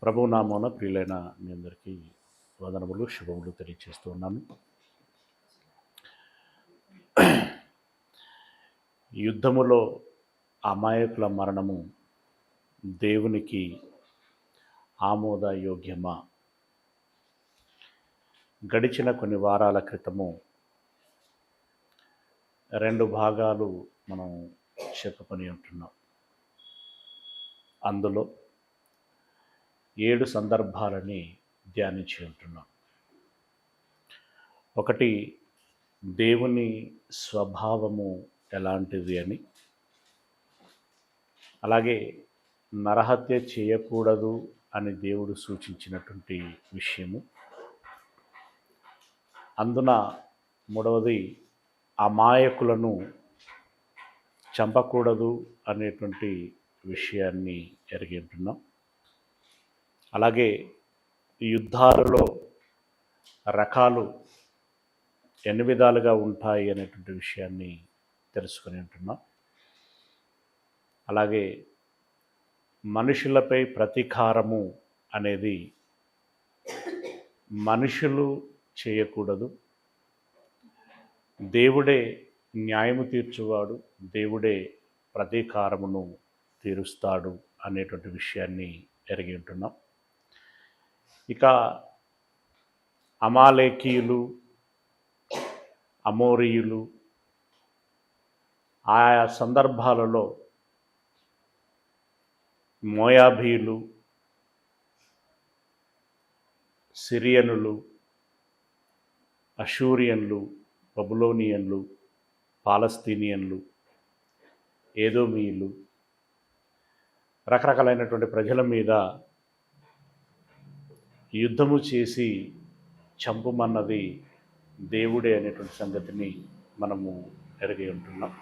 ప్రభు నామమున ప్రియులైన మీ అందరికీ వందనములు శుభములు తెలియజేస్తూ ఉన్నాను. యుద్ధములో అమాయకుల మరణము దేవునికి ఆమోదయోగ్యమా? గడిచిన కొన్ని వారాల క్రితము 2 భాగాలు మనం చెప్పుకొని ఉంటున్నాం. అందులో 7 సందర్భాలని ధ్యానించి ఉంటున్నాం. ఒకటి, దేవుని స్వభావము ఎలాంటిది అని, అలాగే నరహత్య చేయకూడదు అని దేవుడు సూచించినటువంటి విషయము. అందున మూడవది, అమాయకులను చంపకూడదు అనేటువంటి విషయాన్ని ఎరిగి ఉంటున్నాం. అలాగే యుద్ధాలలో రకాలు ఎన్ని విధాలుగా ఉంటాయి అనేటువంటి విషయాన్ని తెలుసుకొని ఉంటున్నాం. అలాగే మనుషులపై ప్రతీకారము అనేది మనుషులు చేయకూడదు, దేవుడే న్యాయము తీర్చువాడు, దేవుడే ప్రతీకారమును తీరుస్తాడు అనేటువంటి విషయాన్ని ఎరిగి ఉంటున్నాం. ఇక అమాలేకీయులు, అమోరీయులు ఆయా సందర్భాలలో మోయాబీయులు, సిరియనులు, అషూరియన్లు, బబులోనియన్లు, పాలస్తీనియన్లు, ఏదోమీయులు రకరకాలైనటువంటి ప్రజల మీద యుద్ధము చేసి చంపమన్నది దేవుడే అనేటువంటి సంగతిని మనము ఎరిగి ఉంటున్నాం.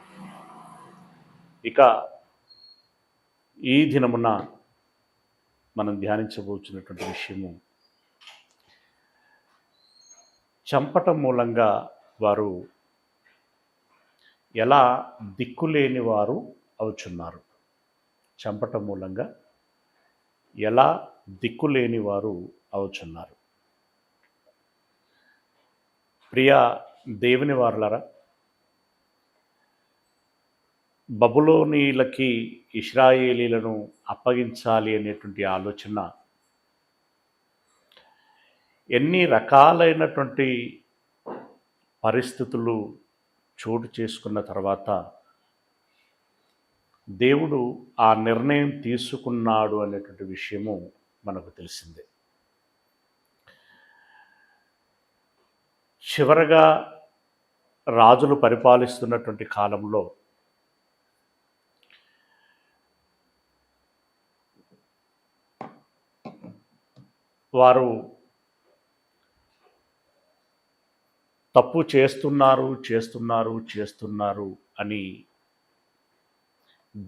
ఇక ఈ దినమున మనం ధ్యానించబోతున్నటువంటి విషయము, చంపటం మూలంగా వారు ఎలా దిక్కులేని వారు అవుచున్నారు. చంపటం మూలంగా ఎలా దిక్కులేని వారు అవుచున్నారు. ప్రియ దేవుని వారలారా, బబులోనీయులకి ఇశ్రాయేలీలను అప్పగించాలి అనేటువంటి ఆలోచన ఎన్ని రకాలైనటువంటి పరిస్థితులు చోటు చేసుకున్న తర్వాత దేవుడు ఆ నిర్ణయం తీసుకున్నాడు అనేటువంటి విషయము మనకు తెలిసిందే. చివరగా రాజులు పరిపాలిస్తున్నటువంటి కాలంలో వారు తప్పు చేస్తున్నారు అని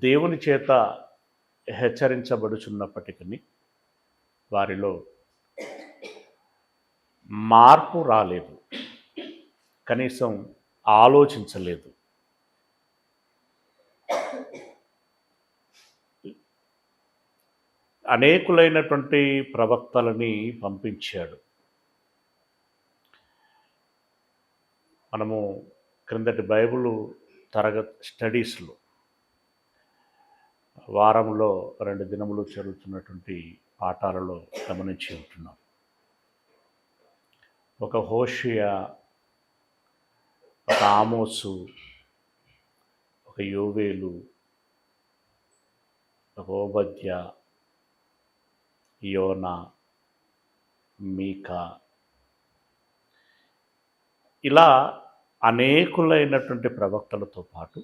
దేవుని చేత హెచ్చరించబడుచున్నప్పటికీ వారిలో మార్పు రాలేదు, కనీసం ఆలోచించలేదు. అనేకులైనటువంటి ప్రవక్తలని పంపించాడు. మనము క్రిందటి బైబిల్ స్టడీస్లో వారంలో 2 దినములు జరుగుతున్నటువంటి పాఠాలలో గమనించి ఉంటున్నాం. ఒక హోషియా, ఒక ఆమోసు, ఒక యోవేలు, ఒక ఓబద్య, యోనా, మీకా, ఇలా అనేకులైనటువంటి ప్రవక్తలతో పాటు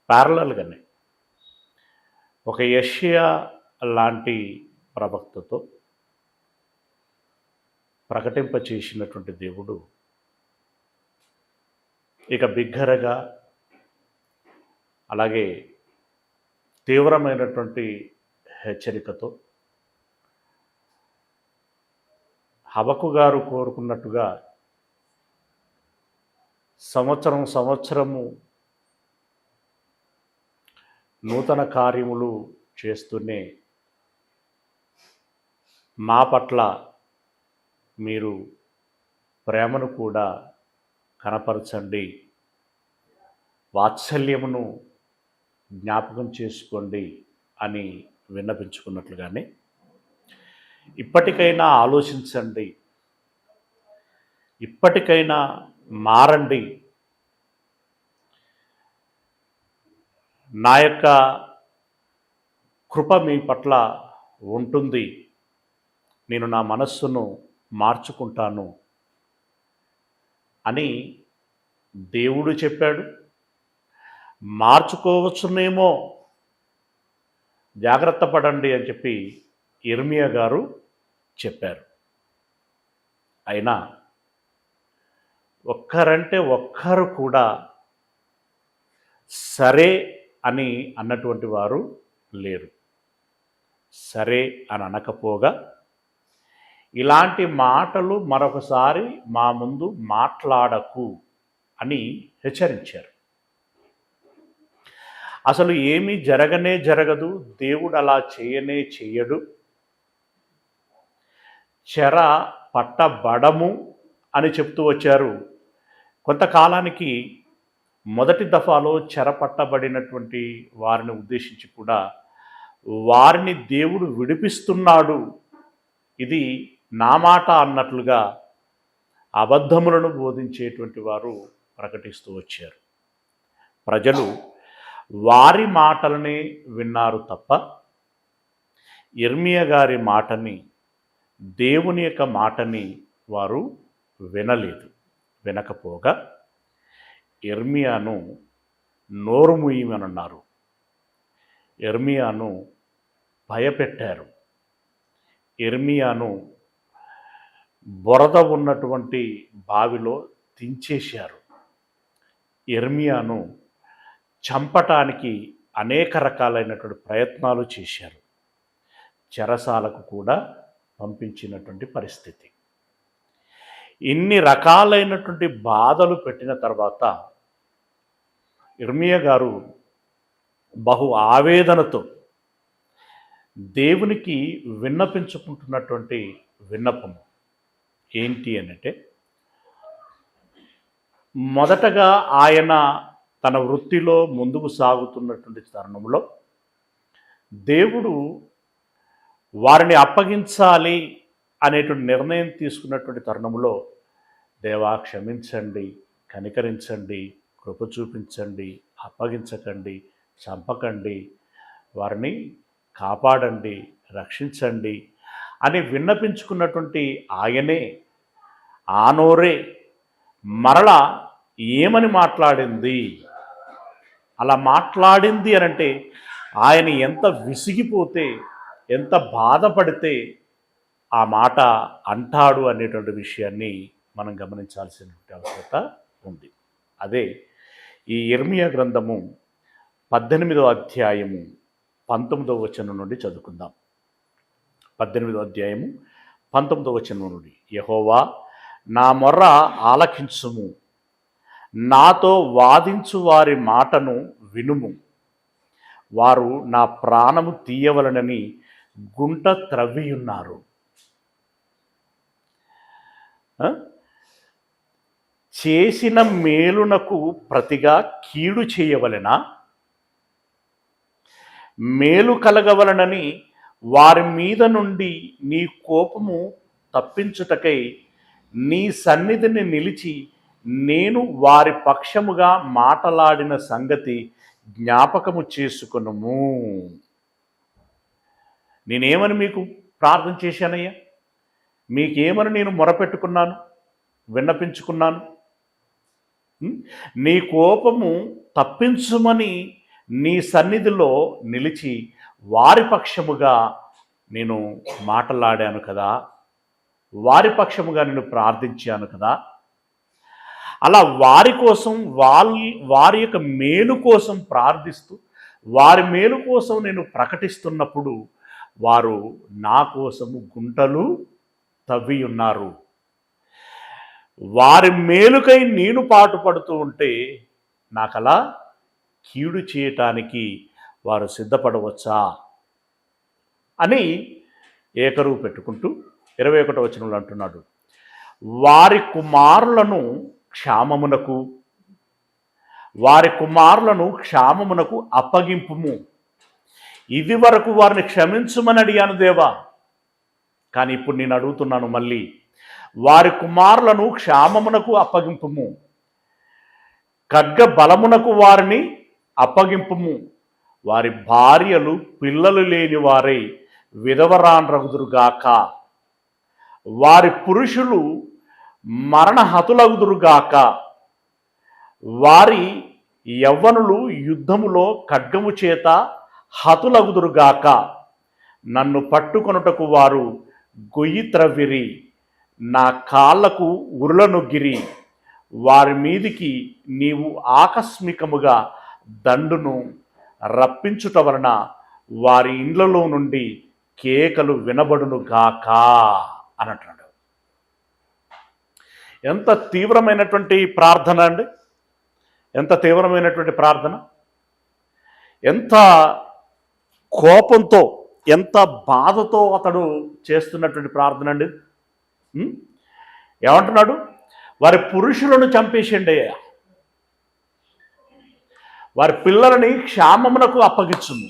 ప్యారలల్గానే ఒక యెషయా లాంటి ప్రవక్తతో ప్రకటింపచేసినటువంటి దేవుడు ఇక బిగ్గరగా, అలాగే తీవ్రమైనటువంటి హెచ్చరికతో హబక్కు గారు కోరుకున్నట్టుగా సంవత్సరము నూతన కార్యములు చేస్తూనే మా పట్ల మీరు ప్రేమను కూడా కనపరచండి, వాత్సల్యమును జ్ఞాపకం చేసుకోండి అని విన్నపించుకున్నట్లుగానే ఇప్పటికైనా ఆలోచించండి, ఇప్పటికైనా మారండి, నా యొక్క కృప మీ పట్ల ఉంటుంది, నేను నా మనస్సును మార్చుకుంటాను అని దేవుడు చెప్పాడు. మార్చుకోవచ్చునేమో, జాగ్రత్త పడండి అని చెప్పి యిర్మీయా గారు చెప్పారు. అయినా ఒక్కరంటే ఒక్కరు కూడా సరే అని అన్నటువంటి వారు లేరు. సరే అని అనకపోగా ఇలాంటి మాటలు మరొకసారి మా ముందు మాట్లాడకు అని హెచ్చరించారు. అసలు ఏమీ జరగనే జరగదు, దేవుడు అలా చేయనే చేయడు, చెర పట్టబడము అని చెప్తూ వచ్చారు. కొంతకాలానికి మొదటి దఫాలో చెర పట్టబడినటువంటి వారిని ఉద్దేశించి కూడా వారిని దేవుడు విడిపిస్తున్నాడు, ఇది నా మాట అన్నట్లుగా అబద్ధములను బోధించేటువంటి వారు ప్రకటిస్తూ వచ్చారు. ప్రజలు వారి మాటలనే విన్నారు తప్ప యిర్మీయా గారి మాటని, దేవుని యొక్క మాటని వారు వినలేదు. వినకపోగా యిర్మీయాను నోరు మూయమన్నారు, యిర్మీయాను భయపెట్టారు, యిర్మీయాను బురద ఉన్నటువంటి బావిలో దించేశారు, యిర్మీయాను చంపటానికి అనేక రకాలైనటువంటి ప్రయత్నాలు చేశారు, చెరసాలకు కూడా పంపించినటువంటి పరిస్థితి. ఇన్ని రకాలైనటువంటి బాధలు పెట్టిన తర్వాత యిర్మీయా గారు బహు ఆవేదనతో దేవునికి విన్నపించుకుంటున్నటువంటి విన్నపము ఏంటి అంటే, మొదటగా ఆయన తన వృత్తిలో ముందుకు సాగుతున్నటువంటి తరుణంలో దేవుడు వారిని అప్పగించాలి అనేటువంటి నిర్ణయం తీసుకున్నటువంటి తరుణంలో, దేవా క్షమించండి, కనికరించండి, కృప చూపించండి, అప్పగించకండి, చంపకండి, వారిని కాపాడండి, రక్షించండి అని విన్నపించుకున్నటువంటి ఆయనే, ఆ నోరే మరలా ఏమని మాట్లాడింది? అలా మాట్లాడింది అనంటే ఆయన ఎంత విసిగిపోతే, ఎంత బాధపడితే ఆ మాట అంటాడు అనేటువంటి విషయాన్ని మనం గమనించాల్సినటువంటి అవసరత ఉంది. అదే ఈ యిర్మీయా గ్రంథము 18వ అధ్యాయము 19వ వచనం నుండి చదువుకుందాం. 18వ అధ్యాయము 19వ వచనం నుండి, యెహోవా నా మొర్ర ఆలకించుము, నాతో వాదించు వారి మాటను వినుము, వారు నా ప్రాణము తీయవలనని గుంట త్రవ్వియున్నారు. చేసిన మేలునకు ప్రతిగా కీడు చేయవలెనా? మేలు కలగవలనని వారి మీద నుండి నీ కోపము తప్పించుటకై నీ సన్నిధిని నిలిచి నేను వారి పక్షముగా మాటలాడిన సంగతి జ్ఞాపకము చేసుకొనుము. నేనేమని మీకు ప్రార్థన చేశానయ్యా? మీకేమని నేను మొరపెట్టుకున్నాను, విన్నపించుకున్నాను? నీ కోపము తప్పించుమని నీ సన్నిధిలో నిలిచి వారి పక్షముగా నేను మాటలాడాను కదా, వారి పక్షముగా నేను ప్రార్థించాను కదా. అలా వారి కోసం, వారి యొక్క మేలు కోసం ప్రార్థిస్తూ వారి మేలు కోసం నేను ప్రకటిస్తున్నప్పుడు వారు నా కోసము గుంటలు తవ్వి ఉన్నారు. వారి మేలుకై నేను పాటుపడుతూ ఉంటే నాకలా కీడు చేయటానికి వారు సిద్ధపడవచ్చా అని ఏకరువు పెట్టుకుంటూ 21వ వచనంలో అంటున్నాడు, వారి కుమారులను క్షామమునకు అప్పగింపుము. ఇది వరకు వారిని క్షమించుమని అడిగాను దేవా, కానీ ఇప్పుడు నేను అడుగుతున్నాను మళ్ళీ, వారి కుమారులను క్షామమునకు అప్పగింపుము, ఖడ్గ బలమునకు వారిని అప్పగింపుము. వారి భార్యలు పిల్లలు లేని వారై విధవరాండ్రగుదురుగాక, వారి పురుషులు మరణహతులగుదురుగాక, వారి యవ్వనులు యుద్ధములో ఖడ్గము చేత హతులగుదురుగాక. నన్ను పట్టుకొనుటకు వారు గొయ్యి త్రవ్విరి, నా కాళ్లకు ఉరులనొగ్గిరి. వారి మీదికి నీవు ఆకస్మికముగా దండును రప్పించుట వలన వారి ఇండ్లలో నుండి కేకలు వినబడునుగాక అని అంటున్నాడు. ఎంత తీవ్రమైనటువంటి ప్రార్థన అండి, ఎంత తీవ్రమైనటువంటి ప్రార్థన, ఎంత కోపంతో, ఎంత బాధతో అతడు చేస్తున్నటువంటి ప్రార్థన అండి. ఏమంటున్నాడు? వారి పురుషులను చంపేసిండి, వారి పిల్లలని క్షామమునకు అప్పగించుము,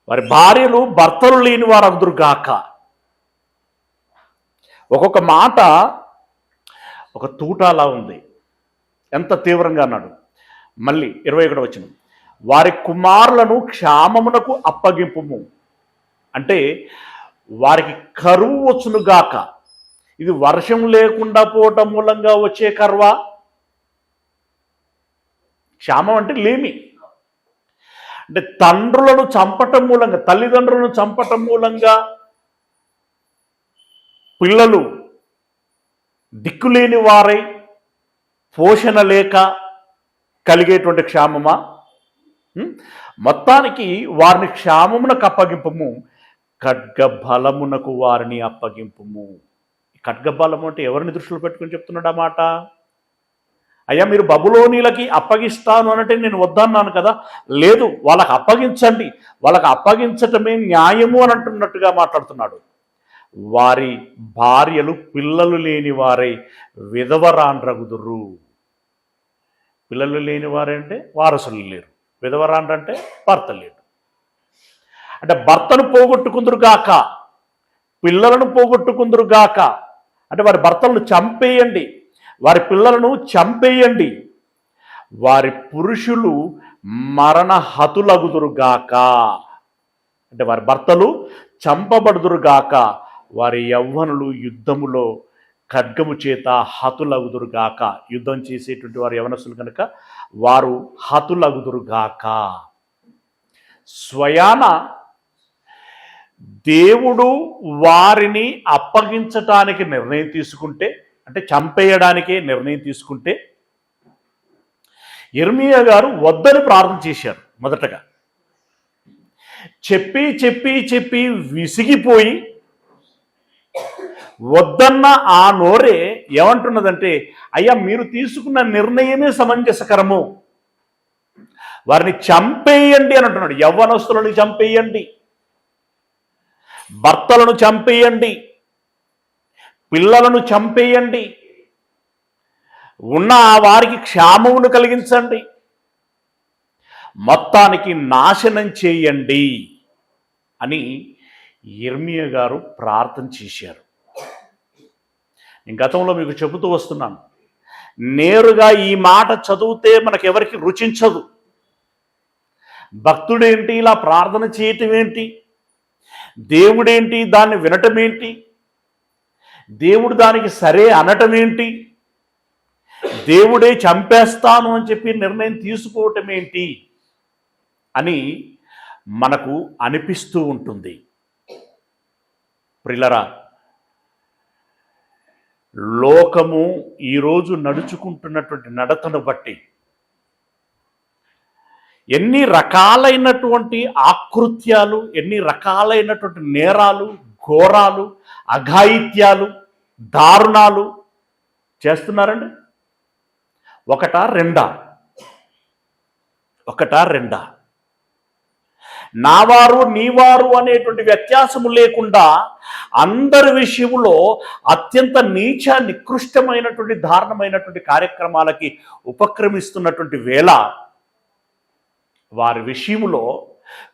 వారి భార్యలు భర్తలు లేని వారు అగుదురుగాక. ఒక్కొక్క మాట ఒక తూటాలా ఉంది, ఎంత తీవ్రంగా అన్నాడు. మళ్ళీ 21వ వచనం, వారి కుమారులను క్షామమునకు అప్పగింపుము అంటే వారికి కరువు వచ్చునుగాక. ఇది వర్షం లేకుండా పోవటం మూలంగా వచ్చే కరువా? క్షామం అంటే లేమి, అంటే తండ్రులను చంపటం మూలంగా, తల్లిదండ్రులను చంపటం మూలంగా పిల్లలు దిక్కులేని వారై పోషణ లేక కలిగేటువంటి క్షామమా? మొత్తానికి వారిని క్షామమునకు అప్పగింపము, ఖడ్గ బలమునకు వారిని అప్పగింపుము. ఖడ్గ బలము అంటే ఎవరిని దృష్టిలో పెట్టుకుని చెప్తున్నాడు ఆ మాట? అయ్యా మీరు బబులోనీలకి అప్పగిస్తాను అనంటే నేను వద్దన్నాను కదా, లేదు వాళ్ళకి అప్పగించండి, వాళ్ళకి అప్పగించటమే న్యాయము అని అంటున్నట్టుగా మాట్లాడుతున్నాడు. వారి భార్యలు పిల్లలు లేని వారై విధవరాండ్రగుదురు. పిల్లలు లేని వారంటే వారసులు లేరు, విధవరాండ్రంటే భర్త లేడు. అంటే భర్తను పోగొట్టుకుందరుగాక, పిల్లలను పోగొట్టుకుందరుగాక, అంటే వారి భర్తలను చంపేయండి, వారి పిల్లలను చంపేయండి, వారి పురుషులు మరణహతులగుదురుగాక, అంటే వారి భర్తలు చంపబడుదురుగాక, వారి యవ్వనులు యుద్ధములో ఖడ్గము చేత హతులగుదురుగాక. యుద్ధం చేసేటువంటి వారు యవనస్తులు కనుక వారు హతులగుదురుగాక. స్వయాన దేవుడు వారిని అప్పగించటానికి నిర్ణయం తీసుకుంటే, అంటే చంపేయడానికే నిర్ణయం తీసుకుంటే, యిర్మీయా గారు వద్దని ప్రార్థన చేశారు. మొదటగా చెప్పి చెప్పి చెప్పి విసిగిపోయి వద్దన్న ఆ నోరే ఏమంటున్నదంటే, అయ్యా మీరు తీసుకున్న నిర్ణయమే సమంజసకరము, వారిని చంపేయండి అని అంటున్నాడు. యవ్వనస్తులను చంపేయండి, భర్తలను చంపేయండి, పిల్లలను చంపేయండి, ఉన్న వారికి క్షామమును కలిగించండి, మొత్తానికి నాశనం చేయండి అని యిర్మీయా గారు ప్రార్థన చేశారు. నేను గతంలో మీకు చెబుతూ వస్తున్నాను, నేరుగా ఈ మాట చదివితే మనకెవరికి రుచించదు. భక్తుడేంటి ఇలా ప్రార్థన చేయటం ఏంటి, దేవుడేంటి దాన్ని వినటం ఏంటి, దేవుడు దానికి సరే అనటం ఏంటి, దేవుడే చంపేస్తాను అని చెప్పి నిర్ణయం తీసుకోవటం ఏంటి అని మనకు అనిపిస్తూ ఉంటుంది. ప్రియులారా, లోకము ఈరోజు నడుచుకుంటున్నటువంటి నడతను బట్టి ఎన్ని రకాలైనటువంటి ఆకృత్యాలు, ఎన్ని రకాలైనటువంటి నేరాలు, ఘోరాలు, అఘాయిత్యాలు, దారుణాలు చేస్తున్నారండి. ఒకటా రెండా? నావారు నీవారు అనేటువంటి వ్యత్యాసము లేకుండా అందరి విషయంలో అత్యంత నీచ నికృష్టమైనటువంటి దారుణమైనటువంటి కార్యక్రమాలకి ఉపక్రమిస్తున్నటువంటి వేళ వారి విషయంలో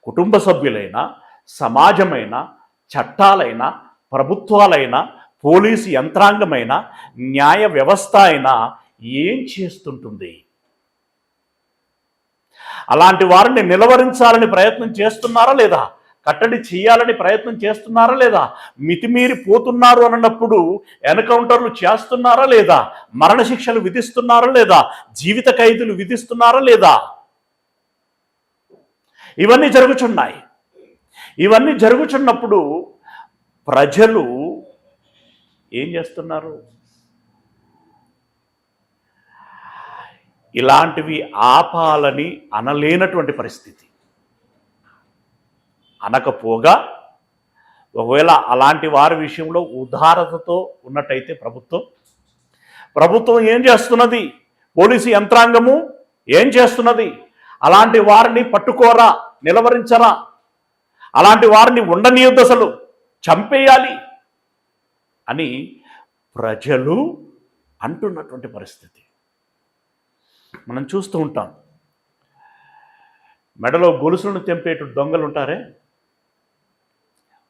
కుటుంబ సభ్యులైన, సమాజమైన, చట్టాలైన, ప్రభుత్వాలైన, పోలీసు యంత్రాంగమైన, న్యాయ వ్యవస్థ అయినా ఏం చేస్తుంటుంది? అలాంటి వారిని నిలవరించాలని ప్రయత్నం చేస్తున్నారా లేదా? కట్టడి చేయాలని ప్రయత్నం చేస్తున్నారా లేదా? మితిమీరి పోతున్నారు అన్నప్పుడు ఎన్కౌంటర్లు చేస్తున్నారా లేదా? మరణశిక్షలు విధిస్తున్నారా లేదా? జీవిత ఖైదులు విధిస్తున్నారా లేదా? ఇవన్నీ జరుగుచున్నాయి. ఇవన్నీ జరుగుచున్నప్పుడు ప్రజలు ఏం చేస్తున్నారు? ఇలాంటివి ఆపాలని అనలేనటువంటి పరిస్థితి. అనకపోగా ఒకవేళ అలాంటి వారి విషయంలో ఉదారతతో ఉన్నట్టయితే ప్రభుత్వం ఏం చేస్తున్నది? పోలీసు యంత్రాంగము ఏం చేస్తున్నది? అలాంటి వారిని పట్టుకోరా, నిలవరించరా, అలాంటి వారిని ఉండనీయొద్దు, అసలు చంపేయాలి అని ప్రజలు అంటున్నటువంటి పరిస్థితి మనం చూస్తూ ఉంటాం. మెడలో గొలుసులను తెంపేటు దొంగలు ఉంటారే,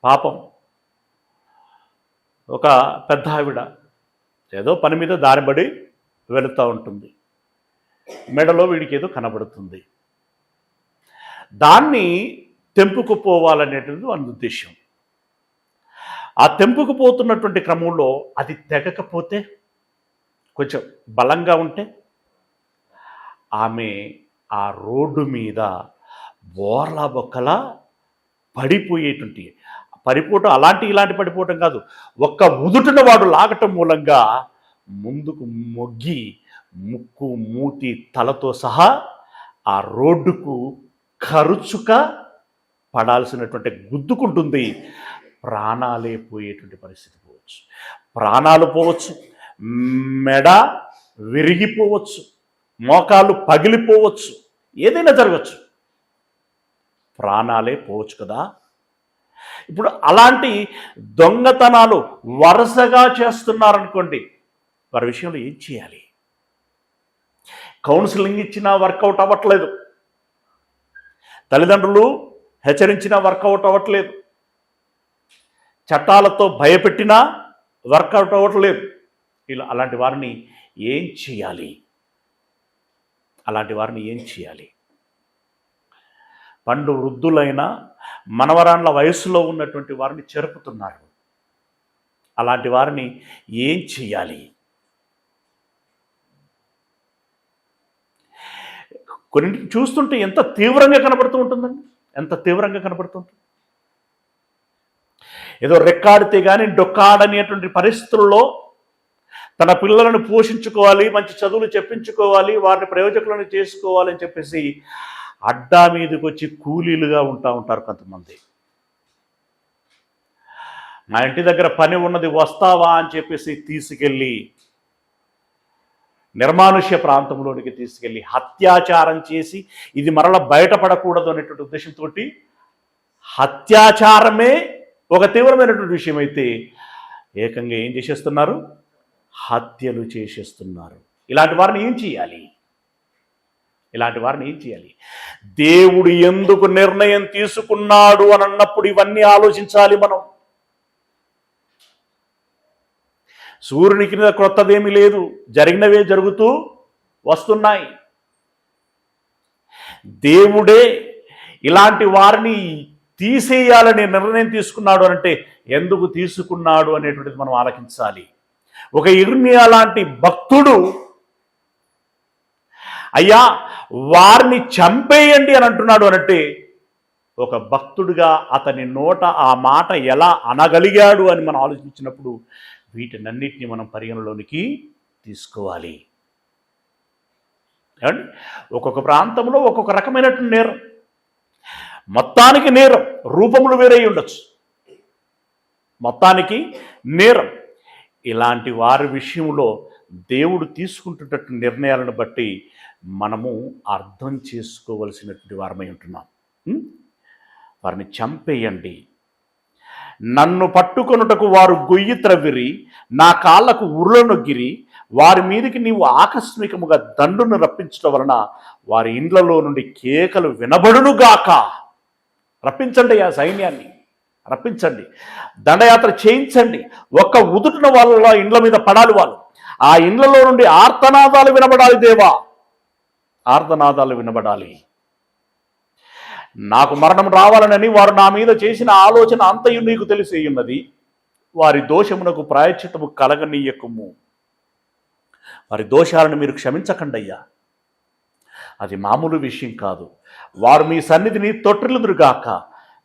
పాపం ఒక పెద్ద ఆవిడ ఏదో పని మీద దారిబడి వెళుతూ ఉంటుంది. మెడలో వీడికి ఏదో కనబడుతుంది. దాన్ని తెంపుకుపోవాలనేటువంటిది వాని ఉద్దేశం. ఆ తెంపుకుపోతున్నటువంటి క్రమంలో అది తెగకపోతే, కొంచెం బలంగా ఉంటే ఆమె ఆ రోడ్డు మీద బోర్లా బొక్కలా పడిపోయేటువంటి పడిపోవటం, ఇలాంటి పడిపోవటం కాదు, ఒక్క ఉదుటిన వాడు లాగటం మూలంగా ముందుకు మొగ్గి ముక్కు, మూతి, తలతో సహా ఆ రోడ్డుకు ఖరుచుక పడాల్సినటువంటి గుద్దుకుంటుంది. ప్రాణాలే పోయేటువంటి పరిస్థితి పోవచ్చు, ప్రాణాలు పోవచ్చు, మెడ విరిగిపోవచ్చు, మోకాళ్ళు పగిలిపోవచ్చు, ఏదైనా జరగచ్చు, ప్రాణాలే పోవచ్చు కదా. ఇప్పుడు అలాంటి దొంగతనాలు వరుసగా చేస్తున్నారనుకోండి, వారి విషయంలో ఏం చేయాలి? కౌన్సిలింగ్ ఇచ్చినా వర్కౌట్ అవ్వట్లేదు, తల్లిదండ్రులు హెచ్చరించినా వర్కౌట్ అవ్వట్లేదు, చట్టాలతో భయపెట్టినా వర్కౌట్ అవ్వట్లేదు. అలాంటి వారిని ఏం చేయాలి? పండు వృద్ధులైన మనవరాండ్ల వయసులో ఉన్నటువంటి వారిని చెరుపుతున్నారు. అలాంటి వారిని ఏం చేయాలి? కొన్ని చూస్తుంటే ఎంత తీవ్రంగా కనబడుతూ ఉంటుందండి, ఎంత తీవ్రంగా కనబడుతుంటుంది. ఏదో రెక్కాడితే కానీ డొక్కాడనేటువంటి పరిస్థితుల్లో తన పిల్లలను పోషించుకోవాలి, మంచి చదువులు చెప్పించుకోవాలి, వారిని ప్రయోజకులను చేసుకోవాలని చెప్పేసి అడ్డా మీదకి వచ్చి కూలీలుగా ఉంటారు కొంతమంది. నా ఇంటి దగ్గర పని ఉన్నది, వస్తావా అని చెప్పేసి తీసుకెళ్ళి నిర్మానుష్య ప్రాంతంలోనికి తీసుకెళ్ళి అత్యాచారం చేసి ఇది మరల బయటపడకూడదు అనేటువంటి ఉద్దేశంతో అత్యాచారమే ఒక తీవ్రమైనటువంటి విషయం అయితే ఏకంగా ఏం చేసేస్తున్నారు? హత్యలు చేసేస్తున్నారు. ఇలాంటి వారిని ఏం చేయాలి? దేవుడు ఎందుకు నిర్ణయం తీసుకున్నాడు అని అన్నప్పుడు ఇవన్నీ ఆలోచించాలి మనం. సూర్యునికి క్రొత్తదేమీ లేదు, జరిగినవే జరుగుతూ వస్తున్నాయి. దేవుడే ఇలాంటి వారిని తీసేయాలని నిర్ణయం తీసుకున్నాడు అంటే ఎందుకు తీసుకున్నాడు అనేటువంటిది మనం ఆలోచించాలి. ఒక ఇర్మియా లాంటి భక్తుడు అయ్యా వారిని చంపేయండి అని అంటున్నాడు అనంటే ఒక భక్తుడిగా అతని నోట ఆ మాట ఎలా అనగలిగాడు అని మనం ఆలోచించినప్పుడు వీటినన్నిటిని మనం పరిగణలోనికి తీసుకోవాలి. ఒక్కొక్క ప్రాంతంలో ఒక్కొక్క రకమైనటువంటి నేరం, మొత్తానికి నేరం, రూపములు వేరే ఉండొచ్చు, మొత్తానికి నేరం. ఇలాంటి వారి విషయంలో దేవుడు తీసుకుంటున్నటువంటి నిర్ణయాలను బట్టి మనము అర్థం చేసుకోవలసినటువంటి వారమై ఉంటున్నాం. వారిని చంపేయండి. నన్ను పట్టుకొనుటకు వారు గొయ్యి త్రవ్విరి, నా కాళ్లకు ఉరుల నొగ్గిరి. వారి మీదికి నీవు ఆకస్మికముగా దండును రప్పించడం వలన వారి ఇండ్లలో నుండి కేకలు వినబడునుగాక. రప్పించండి ఆ సైన్యాన్ని, రప్పించండి, దండయాత్ర చేయించండి. ఒక్క ఉదుటిన వాళ్ళ ఇండ్ల మీద పడాలి వాళ్ళు. ఆ ఇండ్లలో నుండి ఆర్తనాదాలు వినబడాలి దేవా, ఆర్తనాదాలు వినబడాలి. నాకు మరణం రావాలనని వారు నా మీద చేసిన ఆలోచన అంతయు నీకు తెలిసి ఉన్నది. వారి దోషమునకు ప్రాయశ్చిత్తము కలగనీయకుము. వారి దోషాలను మీరు క్షమించకండి అయ్యా. అది మామూలు విషయం కాదు. వారు మీ సన్నిధిని తొట్టిల్లుదురుగాక.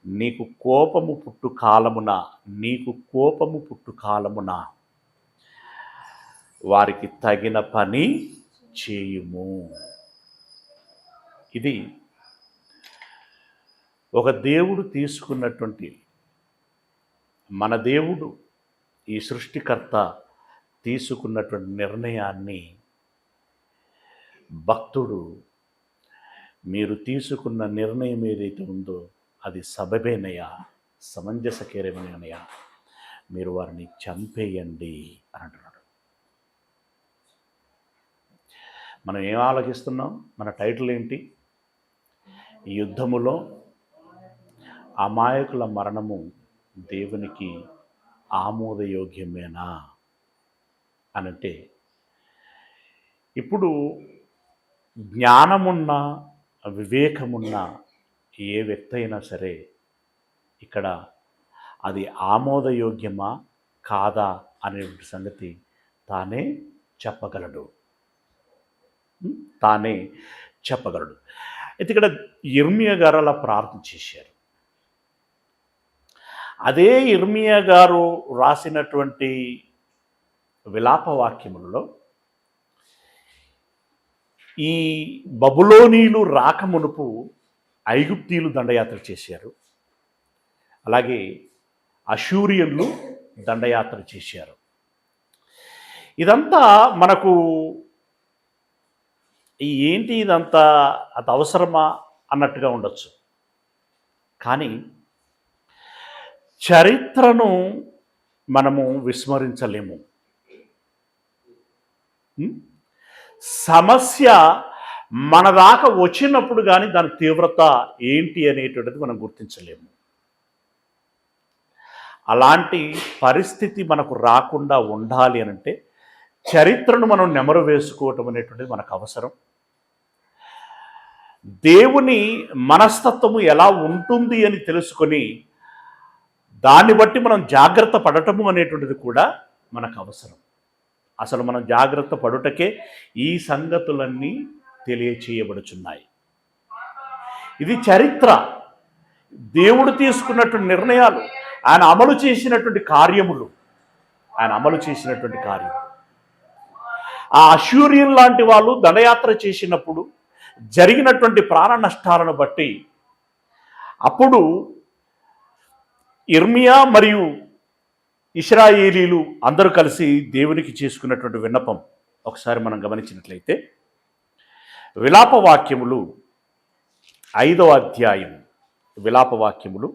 నీకు కోపము పుట్టు కాలమున, నీకు కోపము పుట్టు కాలమున వారికి తగిన పని చేయుము. ఇది ఒక దేవుడు తీసుకున్నటువంటి, మన దేవుడు ఈ సృష్టికర్త తీసుకున్నటువంటి నిర్ణయాన్ని భక్తుడు, మీరు తీసుకున్న నిర్ణయం ఏదైతే ఉందో అది సబబేనయ్యా, సమంజసకరమేనయ్యా, మీరు వారిని చంపేయండి అని అంటున్నాడు. మనం ఏం ఆలోచిస్తున్నాం? మన టైటిల్ ఏంటి? ఈ యుద్ధములో అమాయకుల మరణము దేవునికి ఆమోదయోగ్యమేనా అనంటే, ఇప్పుడు జ్ఞానమున్న వివేకమున్న ఏ వ్యక్తి అయినా సరే ఇక్కడ అది ఆమోదయోగ్యమా కాదా అనే సంగతి తానే చెప్పగలడు, తానే చెప్పగలడు. అయితే ఇక్కడ యిర్మీయా గారు అలా ప్రార్థన చేశారు. అదే యిర్మీయా గారు రాసినటువంటి విలాప వాక్యములలో ఈ బబులోనీయులు రాకమునుపు ఐగుప్తీయులు దండయాత్ర చేశారు, అలాగే అషూరియన్లు దండయాత్ర చేశారు. ఇదంతా మనకు ఏంటి, ఇదంతా అది అవసరమా అన్నట్టుగా ఉండొచ్చు. కానీ చరిత్రను మనము విస్మరించలేము. సమస్య మన దాకా వచ్చినప్పుడు కానీ దాని తీవ్రత ఏంటి అనేటువంటిది మనం గుర్తించలేము. అలాంటి పరిస్థితి మనకు రాకుండా ఉండాలి అనంటే చరిత్రను మనం నెమరు వేసుకోవటం అనేటువంటిది మనకు అవసరం. దేవుని మనస్తత్వము ఎలా ఉంటుంది అని తెలుసుకొని దాన్ని బట్టి మనం జాగ్రత్త పడటము అనేటువంటిది కూడా మనకు అవసరం. అసలు మనం జాగ్రత్త పడుటకే ఈ సంగతులన్నీ తెలియచేయబడుచున్నాయి. ఇది చరిత్ర, దేవుడు తీసుకున్నటువంటి నిర్ణయాలు, ఆయన అమలు చేసినటువంటి కార్యములు, ఆయన అమలు చేసినటువంటి కార్యములు. ఆ అష్యూరియన్ లాంటి వాళ్ళు దండయాత్ర చేసినప్పుడు జరిగినటువంటి ప్రాణ నష్టాలను బట్టి అప్పుడు యిర్మీయా మరియు ఇశ్రాయేలీలు అందరూ కలిసి దేవునికి చేసుకున్నటువంటి విన్నపం ఒకసారి మనం గమనించినట్లయితే విలాప వాక్యములు 5వ అధ్యాయం, విలాప వాక్యములు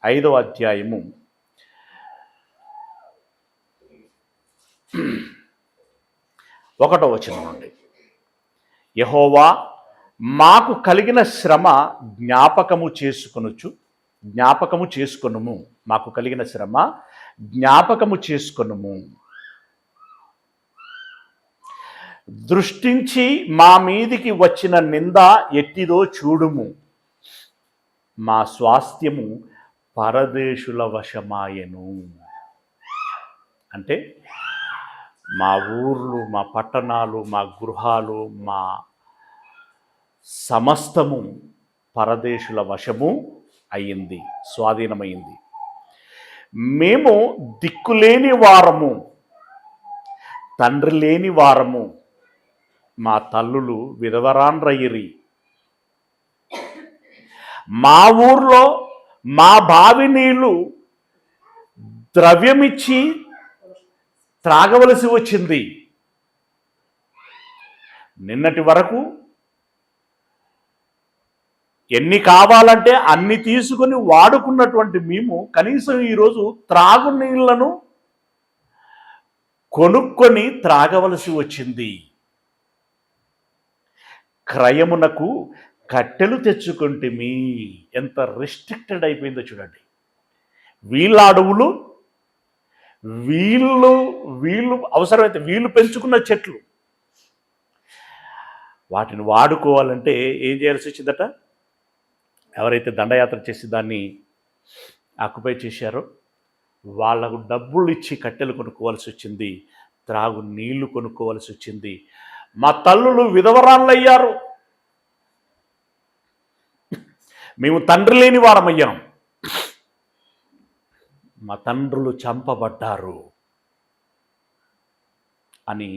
5వ అధ్యాయము 1వ వచనం నుండి, యెహోవా మాకు కలిగిన శ్రమ జ్ఞాపకము చేసుకొనుము, మాకు కలిగిన శ్రమ జ్ఞాపకము చేసుకొనుము. దృష్టించి మా మీదికి వచ్చిన నింద ఎట్టిదో చూడుము. మా స్వాస్థ్యము పరదేశుల వశమాయెను. అంటే మా ఊర్లు, మా పట్టణాలు, మా గృహాలు, మా సమస్తము పరదేశుల వశము అయ్యింది, స్వాధీనమైంది. మేము దిక్కులేని వారము, తండ్రి లేని వారము, మా తల్లులు విధవరాండ్రయ్యిరి. మా ఊర్లో మా బావి నీళ్లు ద్రవ్యమిచ్చి త్రాగవలసి వచ్చింది. నిన్నటి వరకు ఎన్ని కావాలంటే అన్ని తీసుకుని వాడుకున్నటువంటి మేము కనీసం ఈరోజు త్రాగునీళ్లను కొనుక్కొని త్రాగవలసి వచ్చింది. క్రయమునకు కట్టెలు తెచ్చుకుంటేమి. ఎంత రిస్ట్రిక్టెడ్ అయిపోయిందో చూడండి. వీళ్ళ అడవులు, వీళ్ళు వీళ్ళు అవసరమైతే వీళ్ళు పెంచుకున్న చెట్లు, వాటిని వాడుకోవాలంటే ఏం చేయాల్సి వచ్చిందట? ఎవరైతే దండయాత్ర చేసి దాన్ని ఆక్యుపై చేశారో వాళ్లకు డబ్బులు ఇచ్చి కట్టెలు కొనుక్కోవాల్సి వచ్చింది, త్రాగు నీళ్లు కొనుక్కోవాల్సి వచ్చింది. మా తల్లులు విధవరాళ్ళయ్యారు, మేము తండ్రి లేని వారమయ్యాం, మా తండ్రులు చంపబడ్డారు అని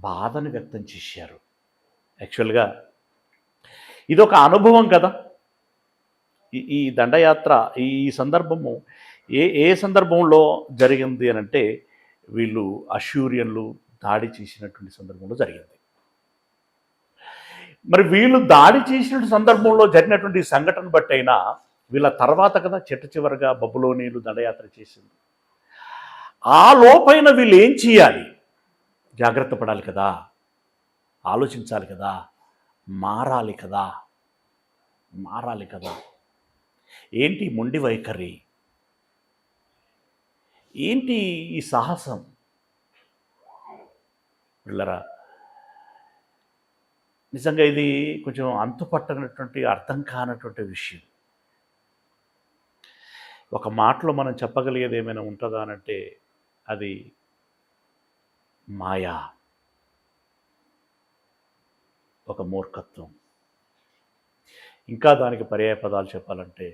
బాధను వ్యక్తం చేశారు. యాక్చువల్గా ఇదొక అనుభవం కదా. ఈ దండయాత్ర ఈ సందర్భము ఏ సందర్భంలో జరిగింది అని అంటే, వీళ్ళు అష్యూరియన్లు దాడి చేసినటువంటి సందర్భంలో జరిగింది. మరి వీళ్ళు దాడి చేసిన సందర్భంలో జరిగినటువంటి సంఘటన బట్టి అయినా వీళ్ళ తర్వాత కదా చివరగా బబులోనీలు దండయాత్ర చేసింది. ఆ లోపైన వీళ్ళు ఏం చేయాలి? జాగ్రత్త పడాలి కదా, ఆలోచించాలి కదా, మారాలి కదా. ఏంటి మొండి వైఖరి? ఏంటి ఈ సాహసం? పిల్లరా, నిజంగా ఇది కొంచెం అంతుపట్టనటువంటి అర్థం కానటువంటి విషయం. ఒక మాటలో మనం చెప్పగలిగేది ఏమైనా ఉంటుందా అనంటే అది మాయా, ఒక మూర్ఖత్వం. ఇంకా దానికి పర్యాయ పదాలు చెప్పాలంటే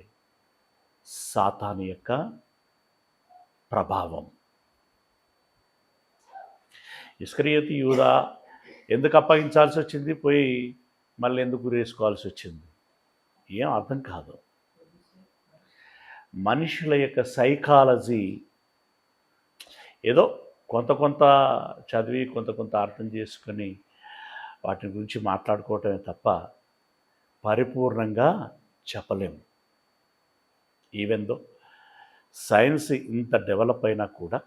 సాతాను యొక్క ప్రభావం. ఇస్కరియోతు యూదా ఎందుకు అప్పగించాల్సి వచ్చింది? పోయి మళ్ళీ ఎందుకు గురేసుకోవాల్సి వచ్చింది? ఏం అర్థం కాదు. మనుషుల యొక్క సైకాలజీ ఏదో కొంత చదివి కొంత అర్థం చేసుకొని వాటి గురించి మాట్లాడుకోవటమే తప్ప పరిపూర్ణంగా చెప్పలేము. ఈవెన్ దో సైన్స్ ఇంత డెవలప్ అయినా కూడా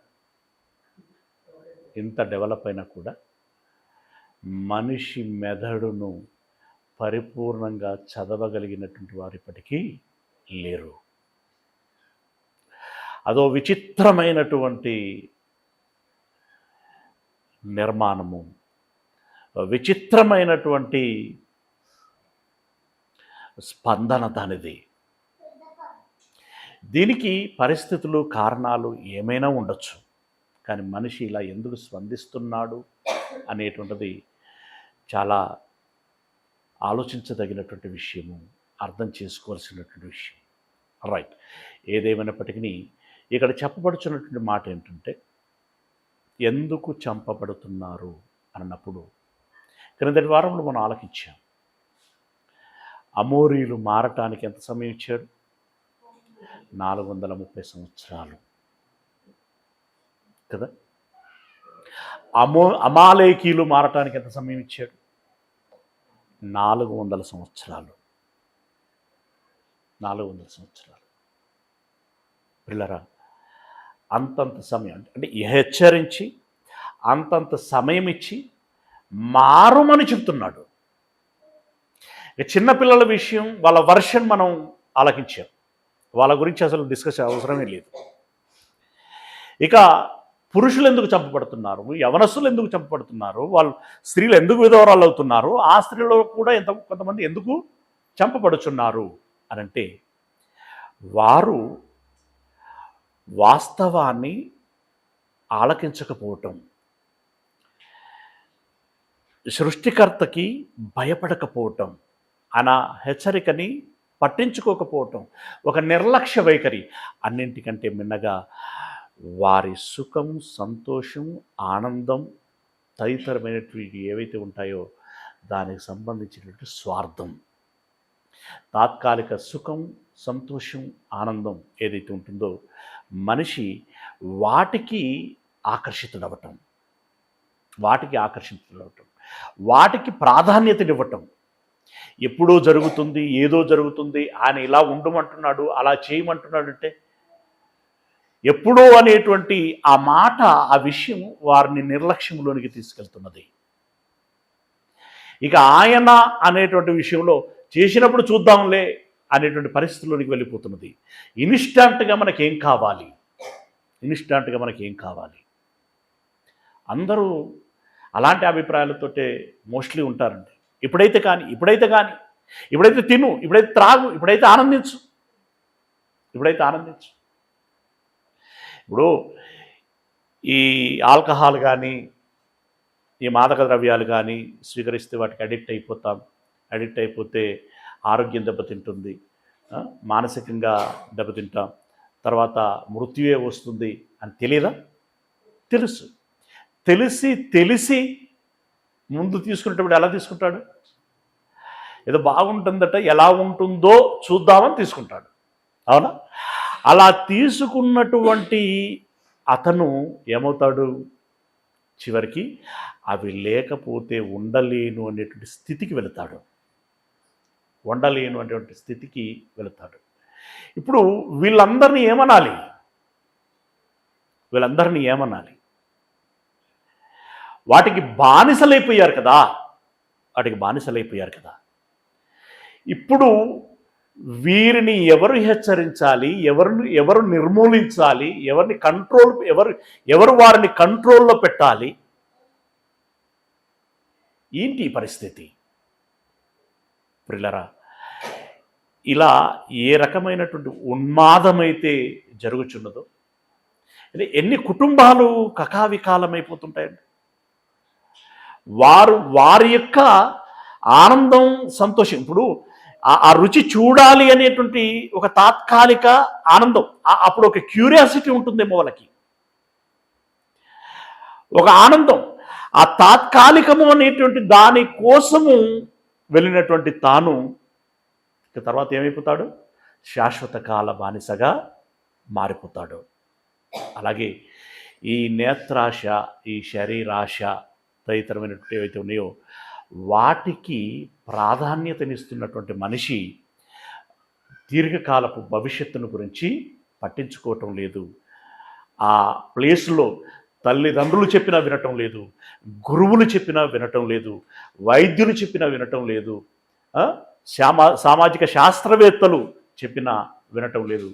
మనిషి మెదడును పరిపూర్ణంగా చదవగలిగినటువంటి వారు ఇప్పటికీ లేరు. అదో విచిత్రమైనటువంటి నిర్మాణము, విచిత్రమైనటువంటి స్పందన దానిది. దీనికి పరిస్థితులు, కారణాలు ఏమైనా ఉండొచ్చు, కానీ మనిషి ఇలా ఎందుకు స్పందిస్తున్నాడు అనేటువంటిది చాలా ఆలోచించదగినటువంటి విషయము, అర్థం చేసుకోవాల్సినటువంటి విషయం. రైట్. ఏదేమైనప్పటికీ ఇక్కడ చెప్పబడుచున్నటువంటి మాట ఏంటంటే, ఎందుకు చంపబడుతున్నారు అన్నప్పుడు క్రిందటి వారంలో మనం ఆలకించాం. అమోరీలు మారటానికి ఎంత సమయం ఇచ్చాడు? 430 సంవత్సరాలు కదా. అమాలేకీలు మారటానికి ఎంత సమయం ఇచ్చాడు? 400 సంవత్సరాలు. 400 సంవత్సరాలు. పిల్లరా, అంతంత సమయం అంటే హెచ్చరించి అంతంత సమయం ఇచ్చి మారుమని చెప్తున్నాడు. చిన్నపిల్లల విషయం, వాళ్ళ వర్షన్ మనం ఆలకించాం. వాళ్ళ గురించి అసలు డిస్కస్ అవసరమే లేదు. ఇక పురుషులు ఎందుకు చంపబడుతున్నారు, యవనస్తులు ఎందుకు చంపబడుతున్నారు, వాళ్ళు స్త్రీలు ఎందుకు విధవరాలు అవుతున్నారు, ఆ స్త్రీలో కూడా కొంతమంది ఎందుకు చంపబడుచున్నారు అనంటే, వారు వాస్తవాన్ని ఆలకించకపోవటం, సృష్టికర్తకి భయపడకపోవటం, ఆయన హెచ్చరికని పట్టించుకోకపోవటం, ఒక నిర్లక్ష్య వైఖరి. అన్నింటికంటే మిన్నగా వారి సుఖం, సంతోషం, ఆనందం తదితరమైనటువంటి ఏవైతే ఉంటాయో దానికి సంబంధించినటువంటి స్వార్థం, తాత్కాలిక సుఖం, సంతోషం, ఆనందం ఏదైతే ఉంటుందో మనిషి వాటికి ఆకర్షితుడవటం, వాటికి ప్రాధాన్యతనివ్వటం, ఎప్పుడో జరుగుతుంది, ఏదో జరుగుతుంది, ఆయన ఇలా ఉండమంటున్నాడు, అలా చేయమంటున్నాడు అంటే ఎప్పుడో అనేటువంటి ఆ మాట, ఆ విషయం వారిని నిర్లక్ష్యంలోనికి తీసుకెళ్తున్నది. ఇక ఆయన అనేటువంటి విషయంలో చేసినప్పుడు చూద్దాంలే అనేటువంటి పరిస్థితుల్లోనికి వెళ్ళిపోతున్నది. ఇన్స్టాంట్గా మనకేం కావాలి, ఇన్స్టాంట్గా మనకేం కావాలి. అందరూ అలాంటి అభిప్రాయాలతోటే మోస్ట్లీ ఉంటారండి. ఇప్పుడైతే తిను, ఇప్పుడైతే త్రాగు, ఇప్పుడైతే ఆనందించు. ఇప్పుడు ఈ ఆల్కహాల్ కానీ, ఈ మాదక ద్రవ్యాలు కానీ స్వీకరిస్తే వాటికి అడిక్ట్ అయిపోతే ఆరోగ్యం దెబ్బతింటుంది, మానసికంగా దెబ్బతింటాం, తర్వాత మృత్యువే వస్తుంది అని తెలియదా? తెలిసి ముందు తీసుకునేటప్పుడు ఎలా తీసుకుంటాడు? ఏదో బాగుంటుందట, ఎలా ఉంటుందో చూద్దామని తీసుకుంటాడు. అవునా? అలా తీసుకున్నటువంటి అతను ఏమవుతాడు? చివరికి అవి లేకపోతే ఉండలేను అనేటువంటి స్థితికి వెళతాడు. ఇప్పుడు వీళ్ళందరినీ ఏమనాలి? వాటికి బానిసలైపోయారు కదా. ఇప్పుడు వీరిని ఎవరు హెచ్చరించాలి, ఎవరు నిర్మూలించాలి, ఎవరు వారిని కంట్రోల్లో పెట్టాలి? ఏంటి పరిస్థితి? ప్రియులారా, ఇలా ఏ రకమైనటువంటి ఉన్మాదమైతే జరుగుచున్నదో, ఎన్ని కుటుంబాలు కకావికాలమైపోతుంటాయండి. వారి యొక్క ఆనందం, సంతోషం, ఇప్పుడు ఆ రుచి చూడాలి అనేటువంటి ఒక తాత్కాలిక ఆనందం, అప్పుడు ఒక క్యూరియాసిటీ ఉంటుందేమో వాళ్ళకి, ఒక ఆనందం, ఆ తాత్కాలికము అనేటువంటి దాని కోసము వెళ్ళినటువంటి తాను తర్వాత ఏమైపోతాడు? శాశ్వత కాల బానిసగా మారిపోతాడు. అలాగే ఈ నేత్రాశ, ఈ శరీరాశ తదితరమైనటువంటి ఏవైతే ఉన్నాయో వాటికి ప్రాధాన్యతనిస్తున్నటువంటి మనిషి దీర్ఘకాలపు భవిష్యత్తును గురించి పట్టించుకోవటం లేదు. ఆ ప్లేస్లో తల్లిదండ్రులు చెప్పినా వినటం లేదు, గురువులు చెప్పినా వినటం లేదు, వైద్యులు చెప్పినా వినటం లేదు, సామాజిక శాస్త్రవేత్తలు చెప్పినా వినటం లేదు.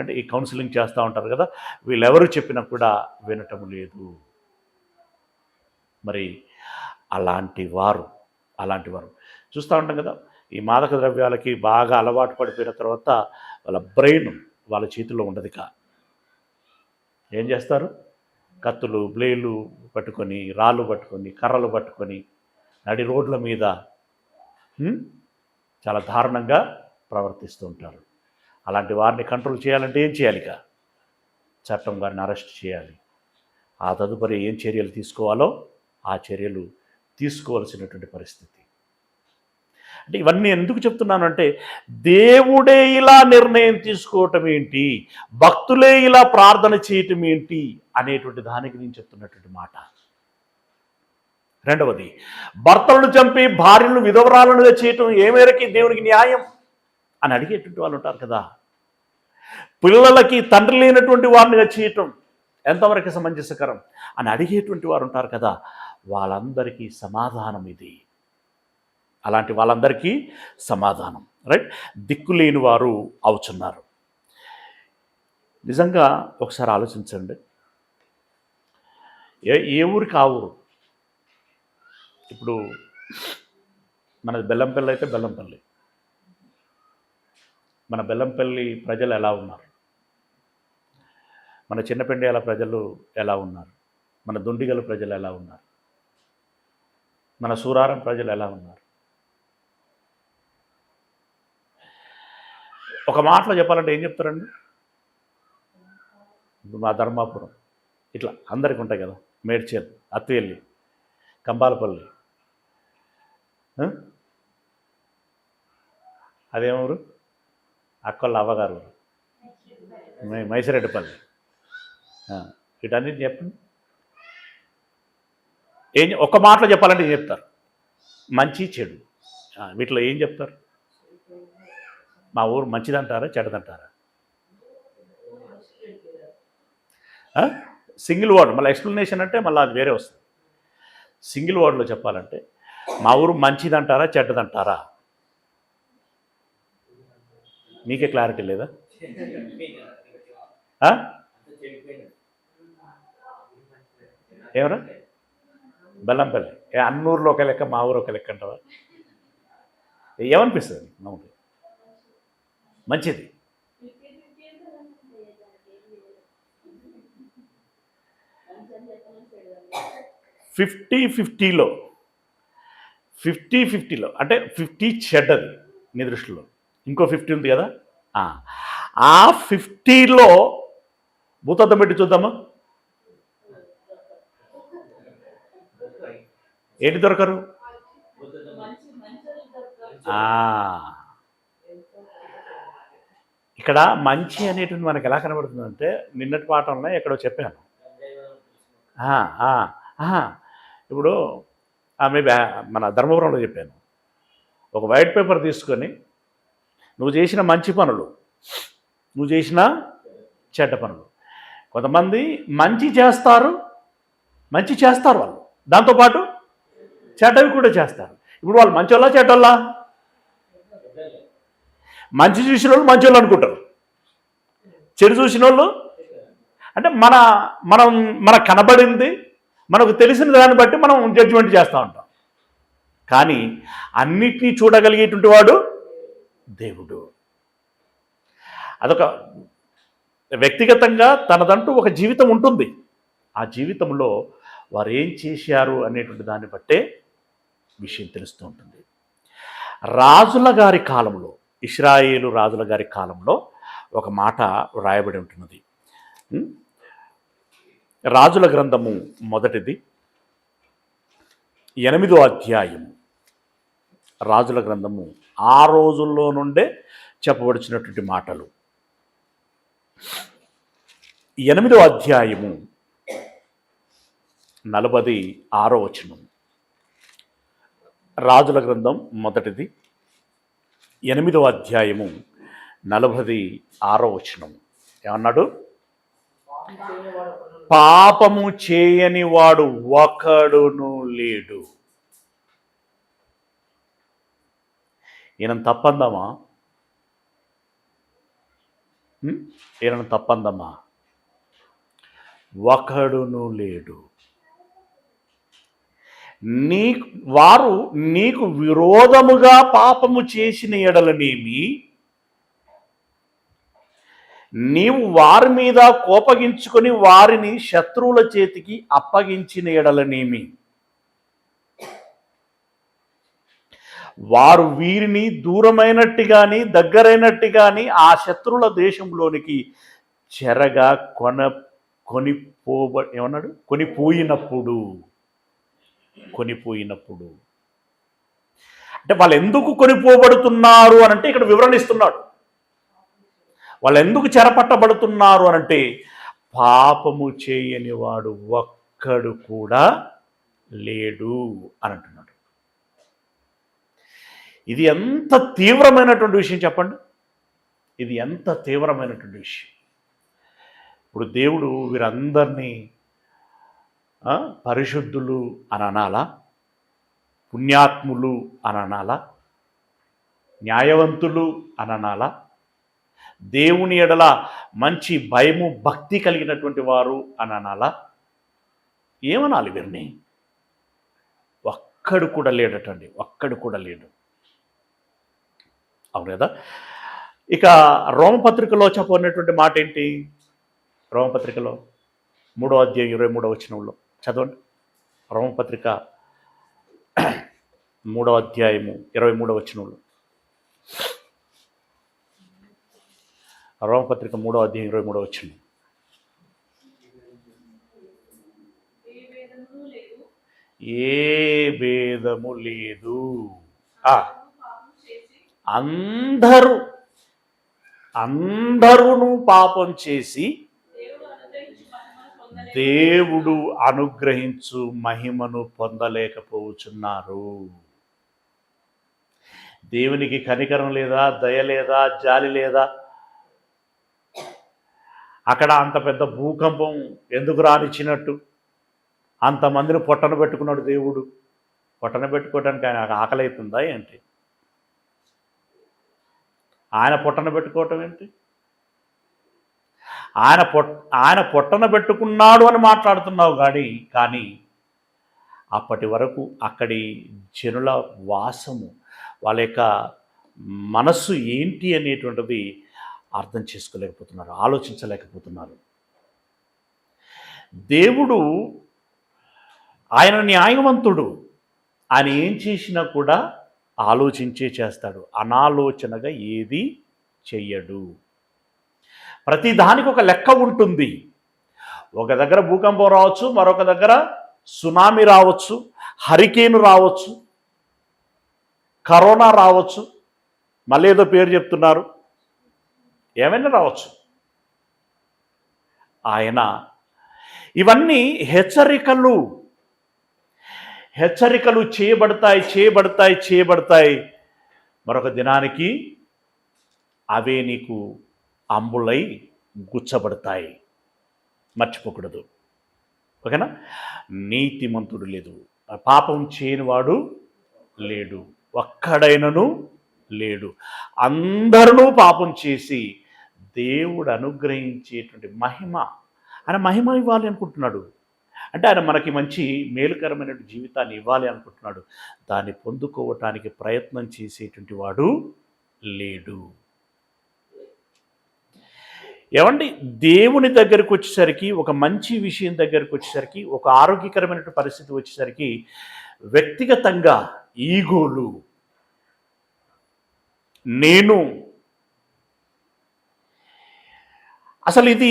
అంటే ఈ కౌన్సిలింగ్ చేస్తూ ఉంటారు కదా, వీళ్ళెవరు చెప్పినా కూడా వినటం లేదు. మరి అలాంటి వారు చూస్తూ ఉంటాం కదా, ఈ మాదక ద్రవ్యాలకి బాగా అలవాటు పడిపోయిన తర్వాత వాళ్ళ బ్రెయిన్ వాళ్ళ చేతిలో ఉండదు. ఏం చేస్తారు? కత్తులు, బ్లేలు పట్టుకొని, రాళ్ళు పట్టుకొని, కర్రలు పట్టుకొని నడి రోడ్ల మీద చాలా దారుణంగా ప్రవర్తిస్తూ ఉంటారు. అలాంటి వారిని కంట్రోల్ చేయాలంటే ఏం చేయాలి? చట్టం వారిని అరెస్ట్ చేయాలి. ఆ తదుపరి ఏం చర్యలు తీసుకోవాలో ఆ చర్యలు తీసుకోవాల్సినటువంటి పరిస్థితి. అంటే ఇవన్నీ ఎందుకు చెప్తున్నానంటే, దేవుడే ఇలా నిర్ణయం తీసుకోవటం ఏంటి, భక్తులే ఇలా ప్రార్థన చేయటం ఏంటి అనేటువంటి దానికి నేను చెప్తున్నటువంటి మాట. రెండవది, భర్తలను చంపి భార్యలను విధవరాలుగా చేయటం ఏ మేరకి దేవునికి న్యాయం అని అడిగేటువంటి వాళ్ళు ఉంటారు కదా. పిల్లలకి తండ్రి లేనటువంటి వారినిగా చేయటం ఎంతవరకు సమంజసకరం అని అడిగేటువంటి వారు ఉంటారు కదా. వాళ్ళందరికీ సమాధానం ఇది. అలాంటి వాళ్ళందరికీ సమాధానం, రైట్? దిక్కులేని వారు అవుతున్నారు. నిజంగా ఒకసారి ఆలోచించండి. ఏ ఊరికి ఆ ఊరు. ఇప్పుడు మనది బెల్లంపల్లి అయితే బెల్లంపల్లి, మన బెల్లంపల్లి ప్రజలు ఎలా ఉన్నారు, మన చిన్నపెండ్యాల ప్రజలు ఎలా ఉన్నారు, మన దుండిగల ప్రజలు ఎలా ఉన్నారు, మన సూరారం ప్రజలు ఎలా ఉన్నారు? ఒక మాటలో చెప్పాలంటే ఏం చెప్తారండి? మా ధర్మాపురం ఇట్లా అందరికి ఉంటాయి కదా, మేడ్చేల్, అత్తివెల్లి, కంబాలపల్లి, అదేమూరు, అక్కళ్ళ అవ్వగారు ఊరు, మైసిరెడ్డిపల్లి, వీటన్నిటి చెప్పండి. ఒక మాటలో చెప్పాలంటే ఏం చెప్తారు? మంచి చెడు. వీటిలో ఏం చెప్తారు? మా ఊరు మంచిదంటారా చెడ్డదంటారా? సింగిల్ వర్డ్, మళ్ళీ ఎక్స్ప్లెనేషన్ అంటే మళ్ళీ అది వేరే వస్తుంది. సింగిల్ వర్డ్లో చెప్పాలంటే మా ఊరు మంచిదంటారా చెడ్డదంటారా? మీకే క్లారిటీ లేదా? ఎవరా? బెల్లంపల్లి. అన్నూరులో ఒక లెక్క, మా ఊరు ఒక లెక్క అంటావా? ఏమనిపిస్తుంది మామూలు? మంచిది. 50-50లో 50-50లో అంటే 50 చెడ్డది నీ దృష్టిలో, ఇంకో 50 ఉంది కదా. ఆ 50లో భూతద్దం పెట్టి చూద్దామా? ఏంటి దొరకరు? ఇక్కడ మంచి అనేటువంటి మనకు ఎలా కనబడుతుందంటే, నిన్నటి పాఠంలో ఎక్కడో చెప్పాను. ఇప్పుడు మేబీ మన ధర్మవరంలో చెప్పాను. ఒక వైట్ పేపర్ తీసుకొని నువ్వు చేసిన మంచి పనులు, నువ్వు చేసిన చెడ్డ పనులు, కొంతమంది మంచి చేస్తారు వాళ్ళు, దాంతోపాటు చెడ్డవి కూడా చేస్తారు. ఇప్పుడు వాళ్ళు మంచోళ్ళా చెడ్డోళ్ళా? మంచి చూసిన వాళ్ళు మంచోళ్ళు అనుకుంటారు, చెడు చూసిన వాళ్ళు అంటే మన కనబడింది, మనకు తెలిసిన దాన్ని బట్టి మనం జడ్జిమెంట్ చేస్తూ ఉంటాం. కానీ అన్నిటినీ చూడగలిగేటువంటి వాడు దేవుడు. అదొక వ్యక్తిగతంగా తనదంటూ ఒక జీవితం ఉంటుంది. ఆ జీవితంలో వారు ఏం చేశారు అనేటువంటి దాన్ని బట్టే విషయం తెలుస్తూ ఉంటుంది. రాజుల గారి కాలంలో, ఇశ్రాయేలు రాజుల గారి కాలంలో ఒక మాట రాయబడి ఉంటున్నది. రాజుల గ్రంథము మొదటిది 8వ అధ్యాయము. రాజుల గ్రంథము ఆ రోజుల్లో నుండే చెప్పబడిచినటువంటి మాటలు. 8వ అధ్యాయము 46వ వచనం. రాజుల గ్రంథం మొదటిది 8వ అధ్యాయము 46వ వచనం ఏమన్నాడు? పాపము చేయని వాడు ఒకడును లేడు. ఈయన తప్పందమా? ఒకడును లేడు. వారు నీకు విరోధముగా పాపము చేసిన ఎడలనేమి, నీవు వారి మీద కోపగించుకొని వారిని శత్రువుల చేతికి అప్పగించిన ఎడలనేమి, వారు వీరిని దూరమైనట్టు దగ్గరైనట్టు గాని ఆ శత్రువుల దేశంలోనికి చెరగా కొనిపోయినప్పుడు అంటే వాళ్ళు ఎందుకు కొనిపోబడుతున్నారు అనంటే ఇక్కడ వివరణిస్తున్నాడు. వాళ్ళు ఎందుకు చెరపట్టబడుతున్నారు అనంటే, పాపము చేయని వాడు ఒక్కడు కూడా లేడు అని అంటున్నాడు. ఇది ఎంత తీవ్రమైనటువంటి విషయం చెప్పండి. ఇది ఎంత తీవ్రమైనటువంటి విషయం. ఇప్పుడు దేవుడు వీరందరినీ పరిశుద్ధులు అని అనాలా? పుణ్యాత్ములు అని అనాలా? న్యాయవంతులు అని అనాలా? దేవుని ఎడల మంచి భయము భక్తి కలిగినటువంటి వారు అని అనాలా? ఏమనాలి వీరిని? ఒక్కడు కూడా లేడటండి, ఒక్కడు కూడా లేడు. అవును కదా. ఇక రోమపత్రికలో చెప్పబడినటువంటి మాట ఏంటి? రోమపత్రికలో 3వ అధ్యాయం 23వ వచనంలో చదవండి. రోమపత్రిక 3వ అధ్యాయము 23వ వచనంలో. రోమపత్రిక 3వ అధ్యాయం 23వ వచనం. ఏ భేదము లేదు. అందరూ పాపం చేసి దేవుడు అనుగ్రహించు మహిమను పొందలేకపోతున్నారు. దేవునికి కనికరం లేదా, దయ లేదా, జాలి లేదా? అక్కడ అంత పెద్ద భూకంపం ఎందుకు రానిచ్చినట్టు? అంతమందిని పొట్టన పెట్టుకున్నాడు దేవుడు. పొట్టన పెట్టుకోవడానికి ఆయన ఆకలి అవుతుందా ఏంటి? ఆయన పొట్టన పెట్టుకోవటం ఏంటి? ఆయన పొట్టన పెట్టుకున్నాడు అని మాట్లాడుతున్నావు కానీ అప్పటి వరకు అక్కడి జనుల వాసము, వాళ్ళ యొక్క మనస్సు ఏంటి అనేటువంటిది అర్థం చేసుకోలేకపోతున్నారు, ఆలోచించలేకపోతున్నారు. దేవుడు ఆయన న్యాయవంతుడు. ఆయన ఏం చేసినా కూడా ఆలోచించే చేస్తాడు, అనాలోచనగా ఏది చెయ్యడు. ప్రతి దానికి ఒక లెక్క ఉంటుంది. ఒక దగ్గర భూకంపం రావచ్చు, మరొక దగ్గర సునామీ రావచ్చు, హరికేను రావచ్చు, కరోనా రావచ్చు, మళ్ళీ ఏదో పేరు చెప్తున్నారు, ఏమైనా రావచ్చు. ఆయన ఇవన్నీ హెచ్చరికలు చేయబడతాయి. మరొక దినానికి అవే నీకు అంబులై గుచ్చబడతాయి. మర్చిపోకూడదు. ఓకేనా? నీతిమంతుడు లేదు, పాపం చేయనివాడు లేడు, ఒక్కడైనను లేడు. అందరూ పాపం చేసి దేవుడు అనుగ్రహించేటువంటి ఆయన మహిమ ఇవ్వాలి అనుకుంటున్నాడు. అంటే ఆయన మనకి మంచి మేలుకరమైన జీవితాన్ని ఇవ్వాలి అనుకుంటున్నాడు. దాన్ని పొందుకోవటానికి ప్రయత్నం చేసేటువంటి వాడు లేడు. ఏమండి, దేవుని దగ్గరికి వచ్చేసరికి, ఒక మంచి విషయం దగ్గరికి వచ్చేసరికి, ఒక ఆరోగ్యకరమైన పరిస్థితి వచ్చేసరికి వ్యక్తిగతంగా ఈగోలు, నేను అసలు ఇది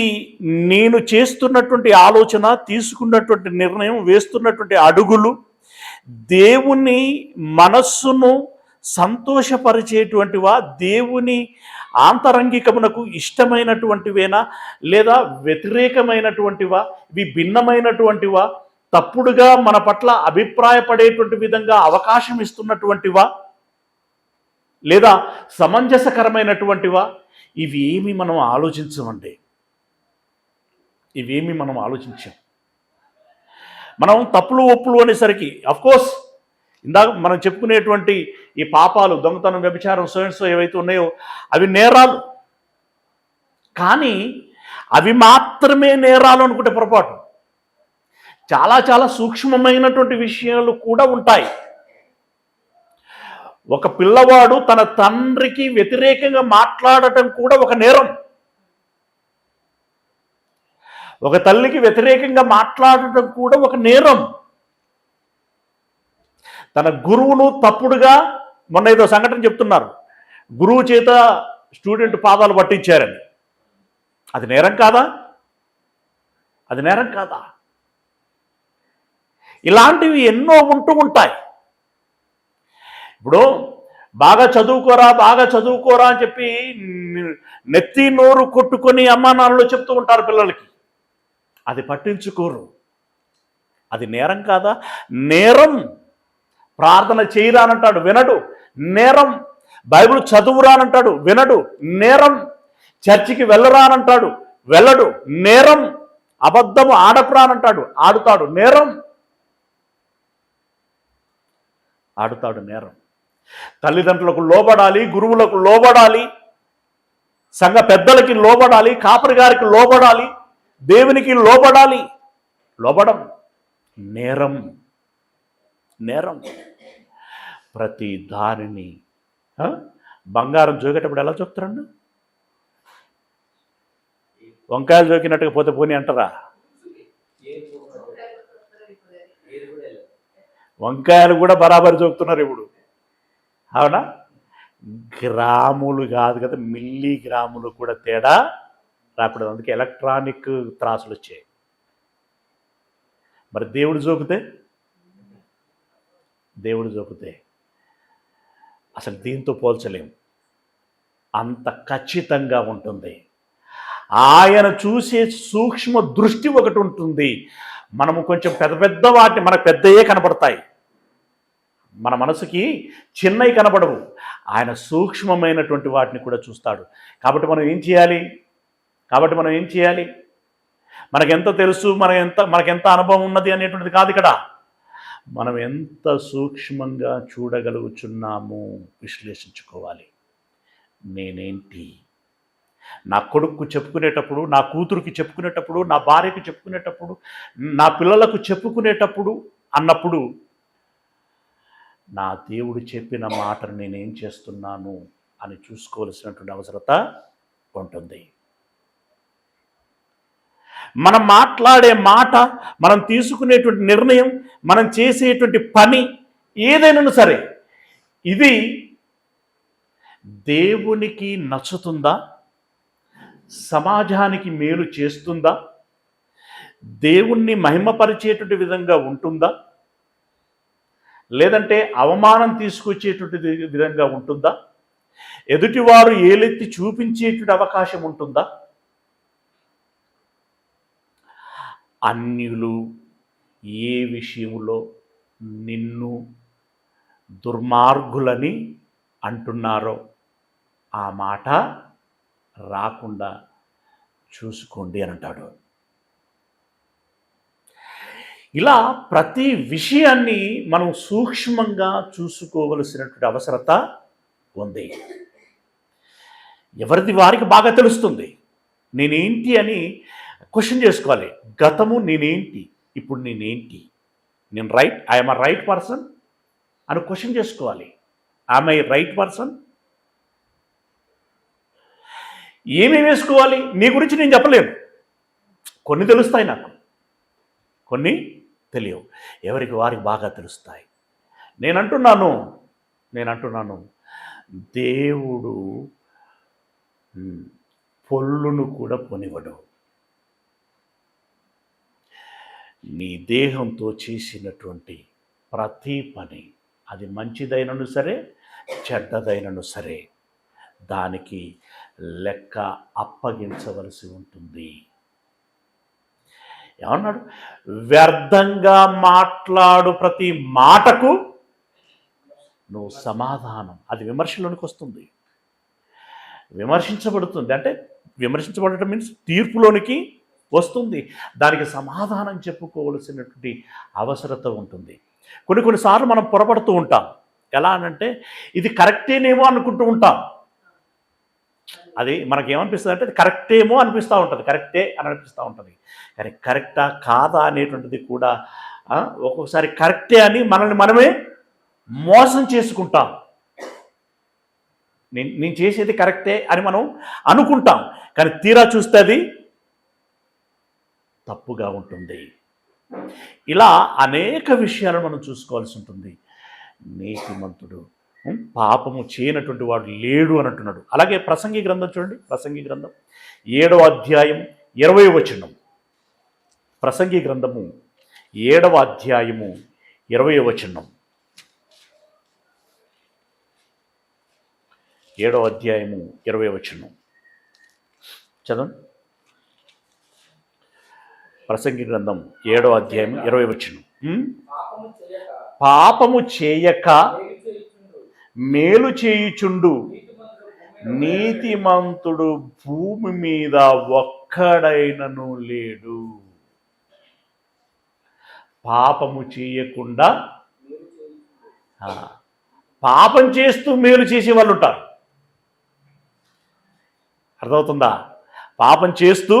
నేను చేస్తున్నటువంటి ఆలోచన, తీసుకున్నటువంటి నిర్ణయం, వేస్తున్నటువంటి అడుగులు దేవుని మనస్సును సంతోషపరిచేటువంటివా, దేవుని ఆంతరంగికమునకు ఇష్టమైనటువంటివేనా, లేదా వ్యతిరేకమైనటువంటివా, ఇవి భిన్నమైనటువంటివా, తప్పుడుగా మన పట్ల అభిప్రాయపడేటువంటి విధంగా అవకాశం ఇస్తున్నటువంటివా, లేదా సమంజసకరమైనటువంటివా? ఇవేమి మనం ఆలోచించమండి. మనం ఆలోచించాం. మనం తప్పులు ఒప్పులు అనేసరికి అఫ్కోర్స్ ఇందాక మనం చెప్పుకునేటువంటి ఈ పాపాలు, దొంగతనం, వ్యభిచారం, సో ఏవైతే ఉన్నాయో అవి నేరాలు. కానీ అవి మాత్రమే నేరాలు అనుకుంటే పొరపాటు. చాలా చాలా సూక్ష్మమైనటువంటి విషయాలు కూడా ఉంటాయి. ఒక పిల్లవాడు తన తండ్రికి వ్యతిరేకంగా మాట్లాడటం కూడా ఒక నేరం. ఒక తల్లికి వ్యతిరేకంగా మాట్లాడటం కూడా ఒక నేరం. తన గురువును తప్పుడుగా, మొన్న ఏదో సంఘటన చెప్తున్నారు, గురువు చేత స్టూడెంట్ పాదాలు పట్టించారని. అది నేరం కాదా? ఇలాంటివి ఎన్నో ఉంటాయి. ఇప్పుడు బాగా చదువుకోరా అని చెప్పి నెత్తి నోరు కొట్టుకొని అమ్మా నాన్నలు చెప్తూ ఉంటారు పిల్లలకి. అది పట్టించుకోరు. అది నేరం కాదా? నేరం. ప్రార్థన చేయరా అని అంటాడు, వినడు, నేరం. బైబిల్ చదువురా అని అంటాడు, వినడు, నేరం. చర్చికి వెళ్ళరా అని అంటాడు, వెళ్ళడు, నేరం. అబద్ధము ఆడకురా అని అంటాడు, ఆడుతాడు, నేరం. తల్లిదండ్రులకు లోబడాలి, గురువులకు లోబడాలి, సంఘ పెద్దలకి లోబడాలి, కాపరి గారికి లోబడాలి, దేవునికి లోబడాలి. లోబడం నేరం. ప్రతి దానిని బంగారం జోగేటప్పుడు ఎలా జోకుతారండి? వంకాయలు జోకినట్టుగా పోతే పోనీ అంటారా? వంకాయలు కూడా బరాబరి జోకుతున్నారు ఇప్పుడు. అవునా? గ్రాములు కాదు కదా, మిల్లీ గ్రాములు కూడా తేడా రాకూడదు. అందుకే ఎలక్ట్రానిక్ త్రాసులు వచ్చాయి. మరి దేవుడు జోకుతే అసలు దీంతో పోల్చలేం. అంత ఖచ్చితంగా ఉంటుంది. ఆయన చూసే సూక్ష్మ దృష్టి ఒకటి ఉంటుంది. మనము కొంచెం పెద్ద వాటిని, మనకు పెద్దయే కనపడతాయి. మన మనసుకి చిన్నవి కనబడవు, ఆయన సూక్ష్మమైనటువంటి వాటిని కూడా చూస్తాడు. కాబట్టి మనం ఏం చేయాలి? మనకెంత తెలుసు, మనకెంత అనుభవం ఉన్నది అనేటువంటిది కాదు ఇక్కడ. మనం ఎంత సూక్ష్మంగా చూడగలుగుచున్నాము విశ్లేషించుకోవాలి. నేనేంటి? నా కొడుకు చెప్పుకునేటప్పుడు, నా కూతురికి చెప్పుకునేటప్పుడు, నా భార్యకు చెప్పుకునేటప్పుడు, నా పిల్లలకు చెప్పుకునేటప్పుడు అన్నప్పుడు నా దేవుడు చెప్పిన మాటను నేనేం చేస్తున్నాను అని చూసుకోవాల్సినటువంటి అవసరత ఉంటుంది. మనం మాట్లాడే మాట, మనం తీసుకునేటువంటి నిర్ణయం, మనం చేసేటువంటి పని ఏదైనా సరే ఇది దేవునికి నచ్చుతుందా? సమాజానికి మేలు చేస్తుందా? దేవుణ్ణి మహిమపరిచేటువంటి విధంగా ఉంటుందా? లేదంటే అవమానం తీసుకొచ్చేటువంటి విధంగా ఉంటుందా? ఎదుటివారు ఏలెత్తి చూపించేటువంటి అవకాశం ఉంటుందా? అన్యులు ఏ విషయంలో నిన్ను దుర్మార్గులని అంటున్నారో ఆ మాట రాకుండా చూసుకోండి అని అంటాడు. ఇలా ప్రతి విషయాన్ని మనం సూక్ష్మంగా చూసుకోవలసినటువంటి అవసరత ఉంది. ఎవరిది వారికి బాగా తెలుస్తుంది. నేనేంటి అని క్వశ్చన్ చేసుకోవాలి. గతము నేనేంటి, ఇప్పుడు నేనేంటి, నేను ఐఎమ్ అ రైట్ పర్సన్ అని క్వశ్చన్ చేసుకోవాలి. I'm I right person? ఏమేమి వేసుకోవాలి? నీ గురించి నేను చెప్పలేను. కొన్ని తెలుస్తాయి నాకు, కొన్ని తెలియవు. ఎవరికి వారికి బాగా తెలుస్తాయి. నేనంటున్నాను దేవుడు పొల్లును కూడా పొనివడు. నీ దేహంతో చేసినటువంటి ప్రతి పని, అది మంచిదైనను సరే చెడ్డదైనను సరే, దానికి లెక్క అప్పగించవలసి ఉంటుంది. ఏమన్నాడు? వ్యర్థంగా మాట్లాడు ప్రతి మాటకు నువ్వు సమాధానం. అది విమర్శలోనికి వస్తుంది, విమర్శించబడుతుంది. అంటే విమర్శించబడటం మీన్స్ తీర్పులోనికి వస్తుంది. దానికి సమాధానం చెప్పుకోవలసినటువంటి అవసరత ఉంటుంది. కొన్నిసార్లు మనం పొరపడుతూ ఉంటాం. ఎలా అనంటే ఇది కరెక్టేనేమో అనుకుంటూ ఉంటాం. అది మనకేమనిపిస్తుంది అంటే అది కరెక్టేమో అనిపిస్తూ ఉంటుంది, కరెక్టే అని అనిపిస్తూ ఉంటుంది. కానీ కరెక్టా కాదా అనేటువంటిది కూడా ఒక్కొక్కసారి కరెక్టే అని మనల్ని మనమే మోసం చేసుకుంటాం. నేను చేసేది కరెక్టే అని మనం అనుకుంటాం, కానీ తీరా చూస్తే అది తప్పుగా ఉంటుంది. ఇలా అనేక విషయాలను మనం చూసుకోవాల్సి ఉంటుంది. నీతిమంతుడు పాపము చేయనటువంటి వాడు లేడు అని అంటున్నాడు. అలాగే ప్రసంగి గ్రంథం చూడండి, ప్రసంగి గ్రంథం 7వ అధ్యాయం 20వ వచనం. ప్రసంగి గ్రంథము 7వ అధ్యాయము 20వ వచనం. 7వ అధ్యాయము 20వ వచనం చదవండి. ప్రసంగి గ్రంథం 7వ అధ్యాయం 20వ వచనం. పాపము చేయక మేలు చేయుచుండు నీతిమంతుడు భూమి మీద ఒక్కడైనను లేడు. పాపము చేయకుండా పాపం చేస్తూ మేలు చేసే వాళ్ళు ఉంటారు. అర్థమవుతుందా? పాపం చేస్తూ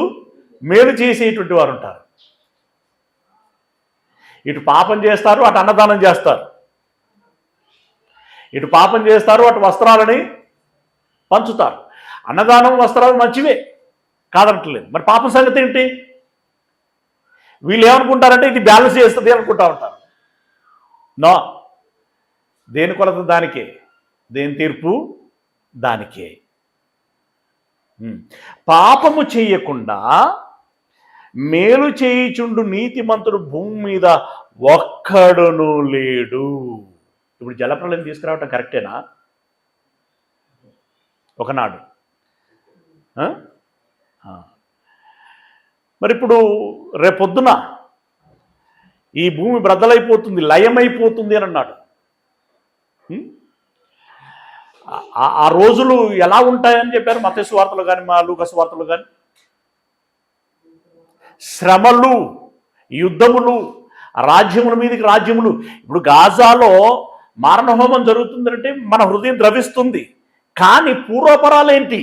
మేలు చేసేటువంటి వారు ఉంటారు. ఇటు పాపం చేస్తారు, అటు అన్నదానం చేస్తారు. ఇటు పాపం చేస్తారు, అటు వస్త్రాలని పంచుతారు. అన్నదానం వస్త్రాలు మంచివే, కాదనట్లేదు. మరి పాపం సంగతి ఏంటి? వీళ్ళు ఏమనుకుంటారంటే ఇది బ్యాలెన్స్ చేస్తుంది అనుకుంటా ఉంటారు. నో, దేని కొలత దానికే, దేని తీర్పు దానికే. పాపము చేయకుండా మేలు చేయుచుండు నీతిమంతుడు భూమి మీద ఒక్కడును లేడు. ఇప్పుడు జలప్రలయం తీసుకురావటం కరెక్టేనా? ఒకనాడు. మరి ఇప్పుడు రేపొద్దున ఈ భూమి బ్రద్దలైపోతుంది, లయమైపోతుంది అని అన్నాడు. ఉం? ఆ రోజులు ఎలా ఉంటాయని చెప్పారు మత్తయి సువార్తలు కానీ మా లూకా సువార్తలు కానీ. శ్రమలు, యుద్ధములు, రాజ్యముల మీదకి రాజ్యములు. ఇప్పుడు గాజాలో మారణహోమం జరుగుతుందంటే మన హృదయం ద్రవిస్తుంది. కానీ పూర్వపరాలేంటి?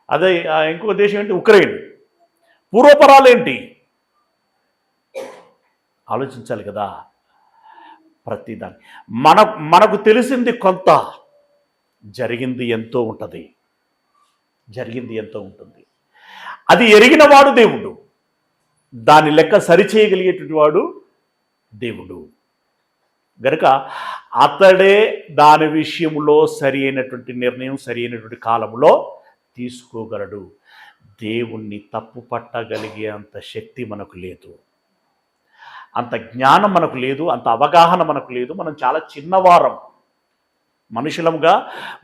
అదే ఇంకొక దేశం ఏంటి? ఉక్రెయిన్. పూర్వపరాలేంటి? ఆలోచించాలి కదా ప్రతిదాన్ని. మనకు తెలిసింది కొంత, జరిగింది ఎంతో ఉంటుంది. అది ఎరిగిన వాడు దేవుడు, దాని లెక్క సరిచేయగలిగేటువంటి వాడు దేవుడు గనుక అతడే దాని విషయంలో సరి అయినటువంటి నిర్ణయం సరి అయినటువంటి కాలంలో తీసుకోగలడు. దేవుణ్ణి తప్పు పట్టగలిగే అంత శక్తి మనకు లేదు, అంత జ్ఞానం మనకు లేదు, అంత అవగాహన మనకు లేదు. మనం చాలా చిన్నవారం, మనుషులంగా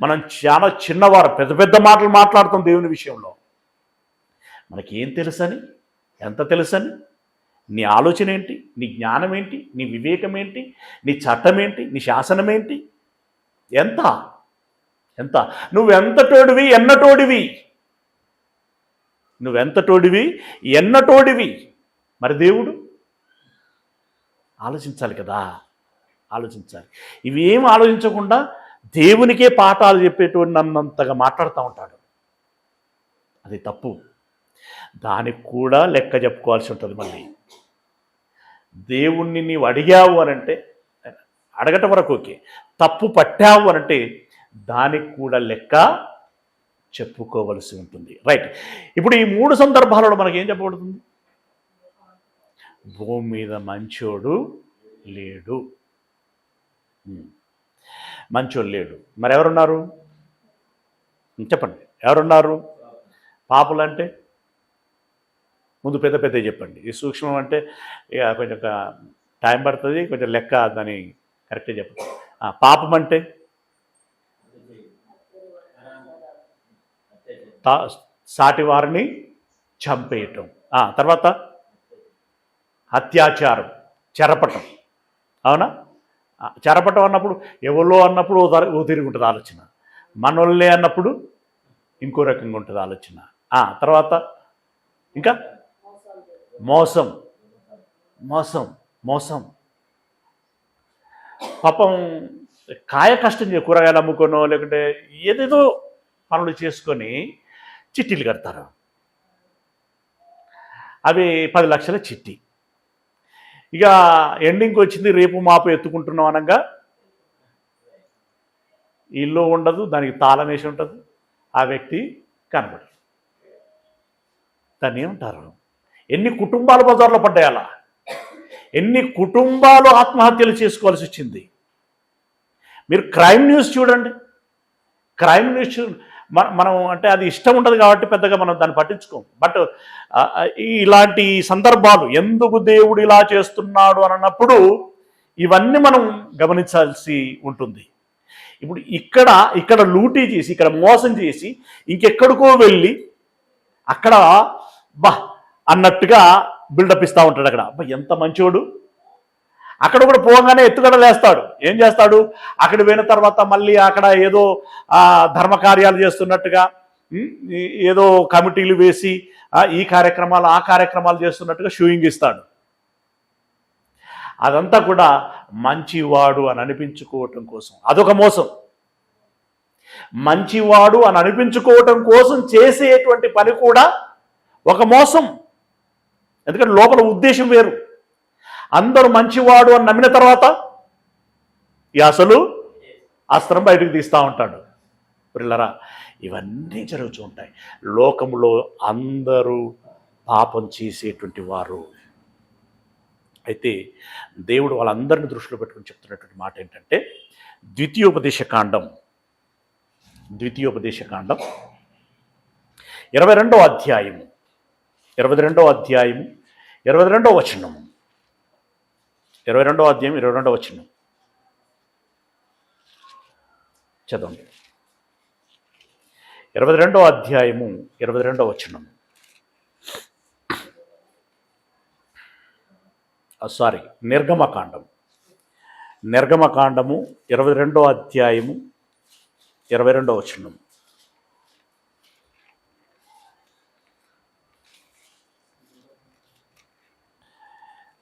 మనం చాలా చిన్నవారం. పెద్ద పెద్ద మాటలు మాట్లాడుతాం దేవుని విషయంలో. మనకేం తెలుసని, ఎంత తెలుసని? నీ ఆలోచన ఏంటి? నీ జ్ఞానం ఏంటి? నీ వివేకం ఏంటి? నీ చట్టం ఏంటి? నీ శాసనం ఏంటి? ఎంత? నువ్వెంతటోడివి, ఎన్నటోడివి. మరి దేవుడు? ఆలోచించాలి కదా, ఆలోచించాలి. ఇవేం ఆలోచించకుండా దేవునికే పాఠాలు చెప్పేటువంటి నన్నంతగా మాట్లాడుతూ ఉంటాడు. అది తప్పు. దానికి కూడా లెక్క చెప్పుకోవాల్సి ఉంటుంది. మళ్ళీ దేవుణ్ణి నీవు అడిగావు అనంటే, అడగటం వరకు ఓకే, తప్పు పట్టావు అనంటే దానికి కూడా లెక్క చెప్పుకోవలసి ఉంటుంది. రైట్. ఇప్పుడు ఈ 3 సందర్భాలలో మనకేం చెప్పబడుతుంది? భూమి మీద మంచోడు లేడు. మరి ఎవరున్నారు? చెప్పండి, ఎవరున్నారు? పాపులు అంటే ముందు పెద్ద చెప్పండి. ఈ సూక్ష్మం అంటే ఇక కొంచెం టైం పడుతుంది, కొంచెం లెక్క దాన్ని కరెక్ట్గా చెప్పండి. పాపం అంటే సాటి వారిని చంపేయటం. తర్వాత అత్యాచారం, చెరపటం. అవునా? చెరపటం అన్నప్పుడు ఎవరో అన్నప్పుడు ఓ తిరిగి ఉంటుంది ఆలోచన, మనోళ్ళే అన్నప్పుడు ఇంకో రకంగా ఉంటుంది ఆలోచన. తర్వాత ఇంకా మోసం. పాపం కాయ కష్టం కూరగాయలు అమ్ముకోనో లేకుంటే ఏదేదో పనులు చేసుకొని చిట్టీలు కడతారు. అవి 10 లక్షల చిట్టి. ఇక ఎండింగ్కి వచ్చింది, రేపు మాపు ఎత్తుకుంటున్నాం అనగా ఇల్లు ఉండదు, దానికి తాళం వేసి ఉంటుంది, ఆ వ్యక్తి కనబడదు. దాన్ని ఏమంటారు? ఎన్ని కుటుంబాలు బజార్లో పడ్డాయి అలా, ఎన్ని కుటుంబాలు ఆత్మహత్యలు చేసుకోవాల్సి వచ్చింది. మీరు క్రైమ్ న్యూస్ చూడండి. మనం అంటే అది ఇష్టం ఉండదు కాబట్టి పెద్దగా మనం దాన్ని పట్టించుకోం. బట్ ఇలాంటి సందర్భాలు, ఎందుకు దేవుడు ఇలా చేస్తున్నాడు అన్నప్పుడు ఇవన్నీ మనం గమనించాల్సి ఉంటుంది. ఇప్పుడు ఇక్కడ లూటీ చేసి, ఇక్కడ మోసం చేసి, ఇంకెక్కడికో వెళ్ళి అక్కడ అన్నట్టుగా బిల్డప్ ఇస్తూ ఉంటాడు. అక్కడ ఎంత మంచోడు, అక్కడ కూడా పోగానే ఎత్తుగడలేస్తాడు. ఏం చేస్తాడు? అక్కడ పోయిన తర్వాత మళ్ళీ అక్కడ ఏదో ధర్మకార్యాలు చేస్తున్నట్టుగా, ఏదో కమిటీలు వేసి ఈ కార్యక్రమాలు ఆ కార్యక్రమాలు చేస్తున్నట్టుగా షూయింగ్ ఇస్తాడు. అదంతా కూడా మంచివాడు అని అనిపించుకోవటం కోసం. అదొక మోసం. మంచివాడు అని అనిపించుకోవటం కోసం చేసేటువంటి పని కూడా ఒక మోసం. ఎందుకంటే లోపల ఉద్దేశం వేరు. అందరూ మంచివాడు అని నమ్మిన తర్వాత ఈ అసలు అస్త్రం బయటకు తీస్తూ ఉంటాడు. పిల్లరా, ఇవన్నీ జరుగుతూ ఉంటాయి. లోకంలో అందరూ పాపం చేసేటువంటి వారు. అయితే దేవుడు వాళ్ళందరినీ దృష్టిలో పెట్టుకుని చెప్తున్నటువంటి మాట ఏంటంటే, ద్వితీయోపదేశకాండం 22వ అధ్యాయము 22వ అధ్యాయం 22వ వచనం. 22వ అధ్యాయం 22వ వచనం చదవండి. 22వ అధ్యాయము 22వ వచనం. సారీ, నిర్గమకాండము 22వ అధ్యాయము 22వ వచనం.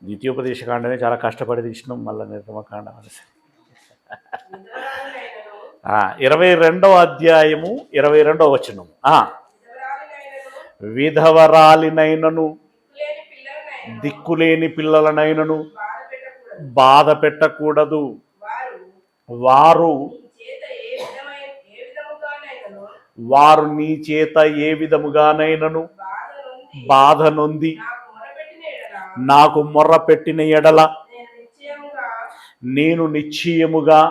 ద్వితీయోపదేశకాండమే చాలా కష్టపడి తీసినాం, మళ్ళీ నిర్గమకాండం అనేసి. 22వ అధ్యాయము 22వ వచనం. విధవరాలినైనను దిక్కులేని పిల్లలనైనను బాధ పెట్టకూడదు. వారు నీ చేత ఏ విధముగానైనను బాధ నొంది నాకు మొర్ర పెట్టిన ఎడల నేను నిశ్చయముగా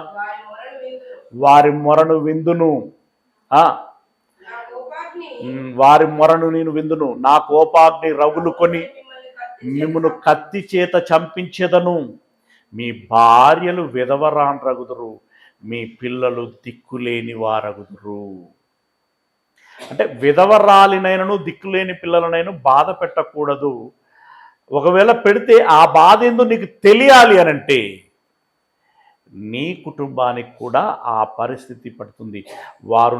వారి మొరను విందును. వారి మొరను నేను విందును. నా కోపాగ్ని రగులుకొని మిమ్మును కత్తి చేత చంపించెదను. మీ భార్యలు విధవరాండ్రగుదురు, మీ పిల్లలు దిక్కులేని వారగుదురు. అంటే విధవరాలినైనను దిక్కులేని పిల్లలనైనా బాధ పెట్టకూడదు. ఒకవేళ పెడితే ఆ బాధ ఏందో నీకు తెలియాలి అనంటే నీ కుటుంబానికి కూడా ఆ పరిస్థితి పడుతుంది. వారు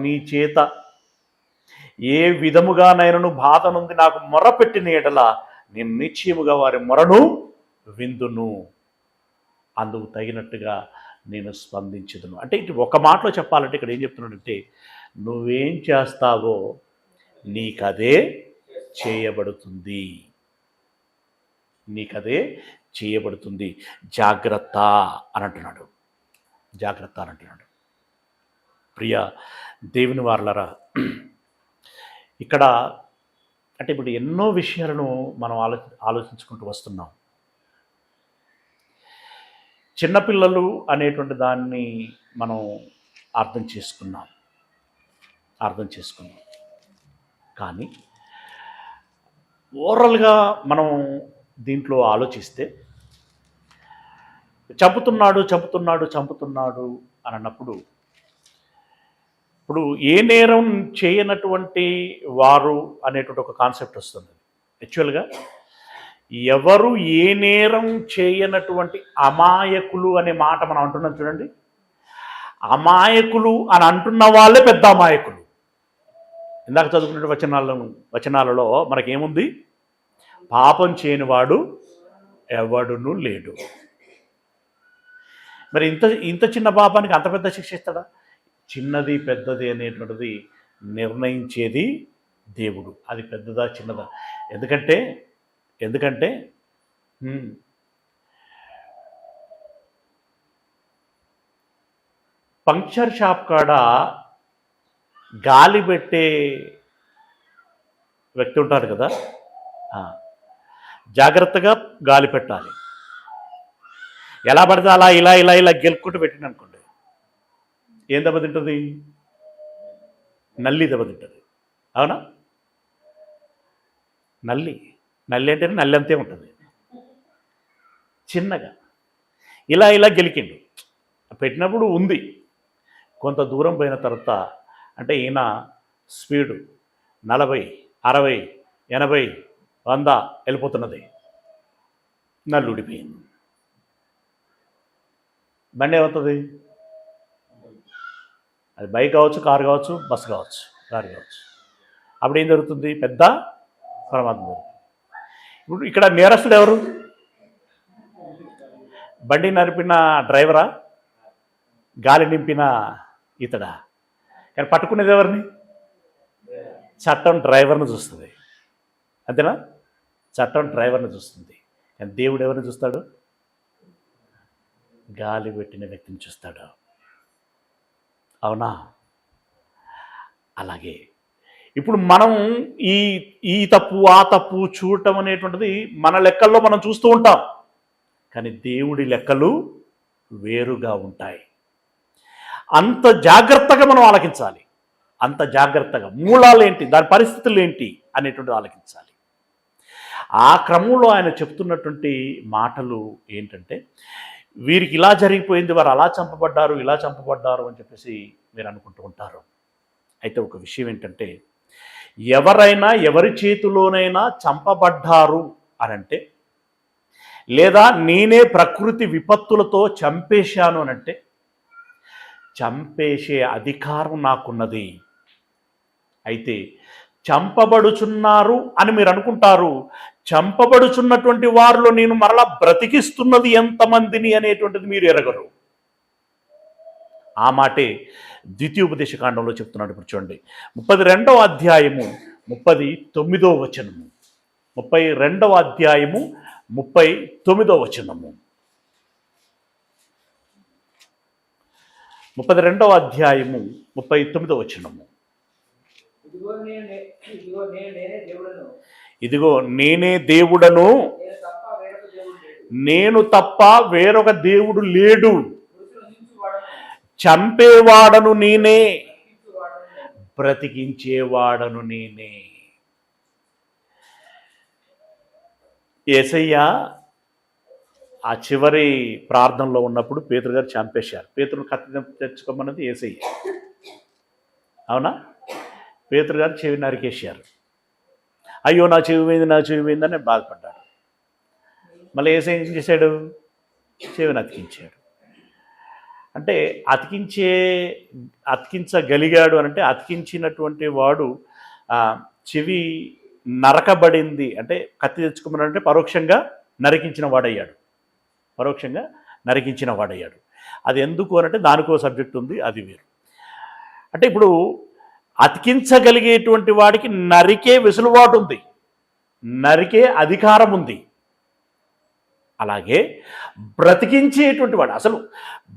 నీ చేత ఏ విధముగానైనను బాధ నుండి నాకు మొరపెట్టిన ఎడల నేను నిశ్చయముగా వారి మొరను విందును, అందుకు తగినట్టుగా నేను స్పందించదును. అంటే ఇటు ఒక మాటలో చెప్పాలంటే ఇక్కడ ఏం చెప్తున్నాడంటే, నువ్వేం చేస్తావో నీకదే చేయబడుతుంది, నీకదే చేయబడుతుంది. జాగ్రత్త అని అంటున్నాడు, జాగ్రత్త అని అంటున్నాడు. ప్రియ దేవుని వారలారా, ఇక్కడ అంటే ఇప్పుడు ఎన్నో విషయాలను మనం ఆలోచించుకుంటూ వస్తున్నాం. చిన్నపిల్లలు అనేటువంటి దాన్ని మనం అర్థం చేసుకున్నాం. కానీ ఓవరాల్గా మనం దీంట్లో ఆలోచిస్తే చంపుతున్నాడు అని అన్నప్పుడు ఇప్పుడు ఏ నేరం చేయనటువంటి వారు అనేటువంటి ఒక కాన్సెప్ట్ వస్తుంది. యాక్చువల్గా ఎవరు ఏ నేరం చేయనటువంటి అమాయకులు అనే మాట మనం అంటున్నాం చూడండి. అమాయకులు అని అంటున్న వాళ్ళే పెద్ద అమాయకులు. ఇందాక చదువుకున్న వచనాలలో మనకేముంది? పాపం చేయనివాడు ఎవడును లేడు. మరి ఇంత చిన్న పాపానికి అంత పెద్ద శిక్ష ఇస్తాడా? చిన్నది పెద్దది అనేటువంటిది నిర్ణయించేది దేవుడు. అది పెద్దదా చిన్నదా? ఎందుకంటే పంక్చర్ షాప్ కాడ గాలి పెట్టే వ్యక్తి ఉంటారు కదా, జాగ్రత్తగా గాలి పెట్టాలి. ఎలా పడితే అలా ఇలా గెలుక్కుంటూ పెట్టిన అనుకోండి, ఏం దెబ్బతింటుంది? నల్లి దెబ్బతింటుంది. అవునా? నల్లి అంటేనే నల్లి అంతే ఉంటుంది. చిన్నగా ఇలా గెలికిండు పెట్టినప్పుడు ఉంది. కొంత దూరం పోయిన తర్వాత అంటే ఈయన స్పీడు 40, 60, 80, 100 వెళ్ళిపోతున్నది. నల్లు ఊడిపోయింది. బండి ఏమవుతుంది? అది బైక్ కావచ్చు, కారు కావచ్చు, బస్సు కావచ్చు, కారు కావచ్చు. అప్పుడు ఏం జరుగుతుంది? పెద్ద ప్రమాదం జరుగుతుంది. ఇప్పుడు ఇక్కడ నేరస్తుడు ఎవరు? బండి నడిపిన డ్రైవరా? గాలి నింపిన ఇతడా? కానీ పట్టుకునేది ఎవరిని? చట్టం డ్రైవర్ని చూస్తుంది. అంతేనా? చట్టం డ్రైవర్ని చూస్తుంది. కానీ దేవుడు ఎవరిని చూస్తాడు? గాలి పెట్టిన వ్యక్తిని చూస్తాడు. అవునా? అలాగే ఇప్పుడు మనం ఈ తప్పు ఆ తప్పు చూడటం అనేటువంటిది మన లెక్కల్లో మనం చూస్తూ ఉంటాం. కానీ దేవుడి లెక్కలు వేరుగా ఉంటాయి. అంత జాగ్రత్తగా మనం ఆలకించాలి. అంత జాగ్రత్తగా మూలాలు ఏంటి, దాని పరిస్థితులు ఏంటి అనేటువంటిది ఆలకించాలి. ఆ క్రమంలో ఆయన చెప్తున్నటువంటి మాటలు ఏంటంటే, వీరికి ఇలా జరిగిపోయింది, వారు అలా చంపబడ్డారు, ఇలా చంపబడ్డారు అని చెప్పేసి మీరు అనుకుంటూ ఉంటారు. అయితే ఒక విషయం ఏంటంటే, ఎవరైనా ఎవరి చేతిలోనైనా చంపబడ్డారు అనంటే లేదా నేనే ప్రకృతి విపత్తులతో చంపేశాను అనంటే చంపేసే అధికారం నాకున్నది. అయితే చంపబడుచున్నారు అని మీరు అనుకుంటారు. చంపబడుచున్నటువంటి వారిలో నేను మరలా బ్రతికిస్తున్నది ఎంతమందిని అనేటువంటిది మీరు ఎరగరు. ఆ మాటే ద్వితీయోపదేశకాండంలో చెప్తున్నాడు. ఇప్పుడు చూడండి 32వ అధ్యాయము 39వ వచనము. 32వ అధ్యాయము 39వ వచనము. 32వ అధ్యాయము 39వ వచనము. ఇదిగో నేనే దేవుడను, నేను తప్ప వేరొక దేవుడు లేడు. చంపేవాడను నేనే, బ్రతికించేవాడను నేనే. యేసయ్య ఆ చివరి ప్రార్థనలో ఉన్నప్పుడు పేతురు గారు చంపేశారు. పేతురుని కత్తి తెచ్చుకోమన్నది యేసయ్య, అవునా? పేతురు గారు చెవి నరికేశారు. అయ్యో నా చెవి పోయిందని బాధపడ్డాడు. మళ్ళీ యేసయ్య ఏం చేశాడు? చెవిని అతికించాడు. అంటే అతికించగలిగాడు అంటే అతికించినటువంటి వాడు చెవి నరకబడింది అంటే కత్తి తెచ్చుకోమనంటే పరోక్షంగా నరికించిన వాడయ్యాడు. అది ఎందుకు అనంటే దానికో సబ్జెక్ట్ ఉంది, అది వేరు. అంటే ఇప్పుడు అతికించగలిగేటువంటి వాడికి నరికే వెసులుబాటు ఉంది, నరికే అధికారం ఉంది. అలాగే బ్రతికించేటువంటి వాడు, అసలు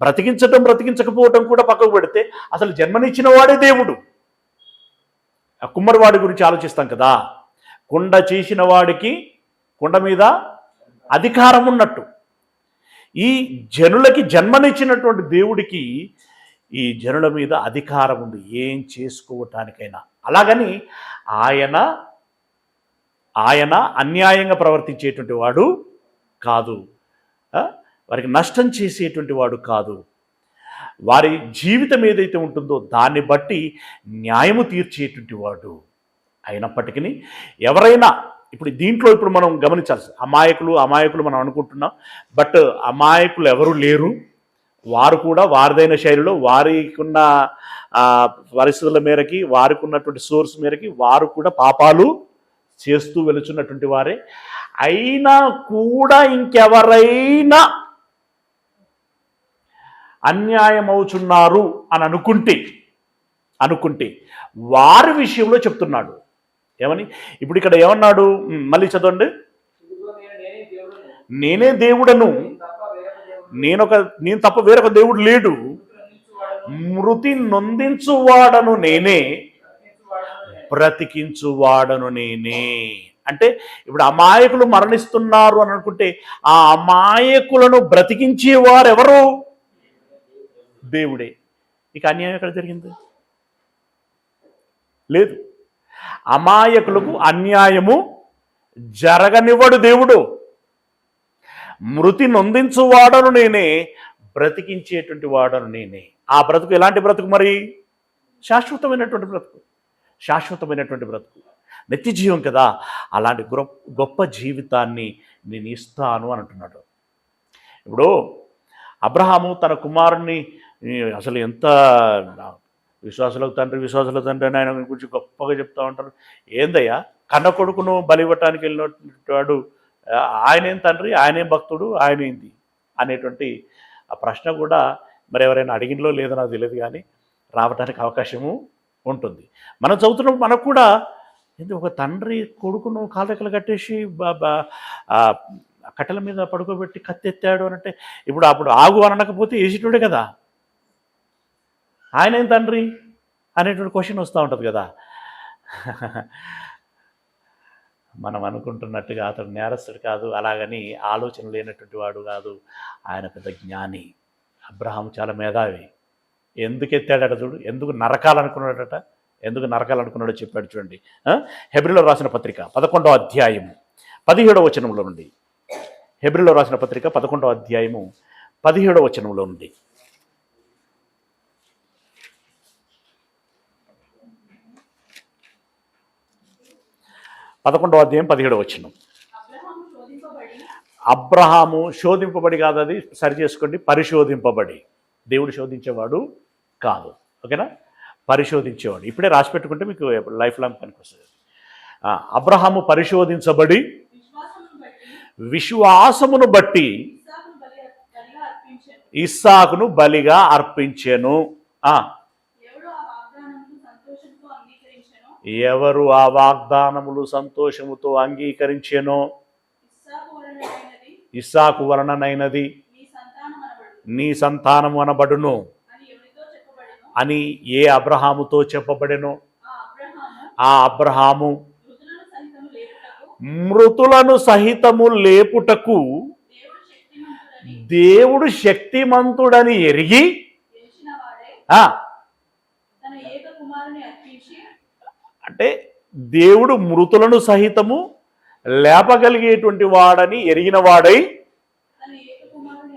బ్రతికించకపోవటం కూడా పక్కకు పెడితే అసలు జన్మనిచ్చిన వాడే దేవుడు. ఆ కుమ్మరివాడి గురించి ఆలోచిస్తాం కదా. కుండ చేసిన వాడికి కుండ మీద అధికారం ఉన్నట్టు ఈ జనులకి జన్మనిచ్చినటువంటి దేవుడికి ఈ జనుల మీద అధికారం ఉంది ఏం చేసుకోవటానికైనా. అలాగని ఆయన అన్యాయంగా ప్రవర్తించేటువంటి వాడు కాదు, వారికి నష్టం చేసేటువంటి వాడు కాదు. వారి జీవితం ఏదైతే ఉంటుందో దాన్ని బట్టి న్యాయము తీర్చేటువంటి వాడు. అయినప్పటికీ ఎవరైనా ఇప్పుడు మనం గమనించాల్సి, అమాయకులు మనం అనుకుంటున్నాం. బట్ అమాయకులు ఎవరు లేరు. వారు కూడా వారిదైన శైలిలో వారికున్న పరిస్థితుల మేరకి, వారికి ఉన్నటువంటి సోర్స్ మేరకి వారు కూడా పాపాలు చేస్తూ వెళుచున్నటువంటి వారే. అయినా కూడా ఇంకెవరైనా అన్యాయం అవుతున్నారు అని అనుకుంటే వారి విషయంలో చెప్తున్నాడు. ఏమని? ఇప్పుడు ఇక్కడ ఏమన్నాడు? మళ్ళీ చదవండి. నేనే దేవుడను, నేను తప్ప వేరొక దేవుడు లేడు. మృతి నొందించువాడను నేనే, బ్రతికించువాడను నేనే. అంటే ఇప్పుడు అమాయకులు మరణిస్తున్నారు అని అనుకుంటే ఆ అమాయకులను బ్రతికించేవారు ఎవరు? దేవుడే. ఇక అన్యాయం ఎక్కడ జరిగింది? లేదు. అమాయకులకు అన్యాయము జరగనివ్వడు దేవుడు. మృతి నొందించువాడను నేనే, బ్రతికించేటువంటి వాడను నేనే. ఆ బ్రతుకు ఎలాంటి బ్రతుకు? మరి శాశ్వతమైనటువంటి బ్రతుకు, నిత్య జీవం కదా. అలాంటి గొప్ప జీవితాన్ని నేను ఇస్తాను అని అంటున్నాడు. ఇప్పుడు అబ్రహాము తన కుమారుణ్ణి అసలు ఎంత విశ్వాసులకు తండ్రి అని ఆయన గురించి గొప్పగా చెప్తా ఉంటారు. ఏందయ్యా, కన్న కొడుకును బలివ్వటానికి వెళ్ళినవాడు ఆయనేం తండ్రి, ఆయనేం భక్తుడు, ఆయన ఏంది అనేటువంటి ఆ ప్రశ్న కూడా మరి ఎవరైనా అడిగినలో లేదో నాకు తెలియదు, కానీ రావడానికి అవకాశము ఉంటుంది. మనం చదువుతున్నప్పుడు మనకు కూడా ఒక తండ్రి కొడుకును కాళ్ళరెక్కలు కట్టేసి కట్టెల మీద పడుకోబెట్టి కత్తెత్తాడు అనంటే అప్పుడు ఆగు అనకపోతే వేసేటోడే కదా. ఆయన ఏం తండ్రి అనేటువంటి క్వశ్చన్ వస్తూ ఉంటుంది కదా. మనం అనుకుంటున్నట్టుగా అతడు నేరస్తుడు కాదు, అలాగని ఆలోచన లేనటువంటి వాడు కాదు. ఆయన పెద్ద జ్ఞాని. అబ్రహాం చాలా మేధావి. ఎందుకు ఎత్తాడట చూడు, ఎందుకు నరకాలనుకున్నాడో చెప్పాడు చూడండి. హెబ్రీలో రాసిన పత్రిక 11వ అధ్యాయము 17వ వచనంలో నుండి. హెబ్రీలో రాసిన పత్రిక 11వ అధ్యాయము 17వ వచనంలో నుండి. 11వ అధ్యాయం 17వ వచనం. అబ్రహాము శోధింపబడి కాదు, అది సరి చేసుకోండి, పరిశోధింపబడి. దేవుడు శోధించేవాడు కాదు, ఓకేనా, పరిశోధించేవాడు. ఇప్పుడే రాసి పెట్టుకుంటే మీకు లైఫ్ లాంగ్ పనికి వస్తుంది. అబ్రహాము పరిశోధించబడి విశ్వాసమును బట్టి ఇస్సాకును బలిగా అర్పించెను. ఎవరు ఆ వాగ్దానములు సంతోషముతో అంగీకరించెనో ఇస్సాకు వలననైనది నీ సంతానము అనబడును అని ఏ అబ్రహాముతో చెప్పబడెను. ఆ అబ్రహాము మృతులను సహితము లేపుటకు దేవుడు శక్తిమంతుడని ఎరిగి అంటే దేవుడు మృతులను సహితము లేపగలిగేటువంటి వాడని ఎరిగిన వాడై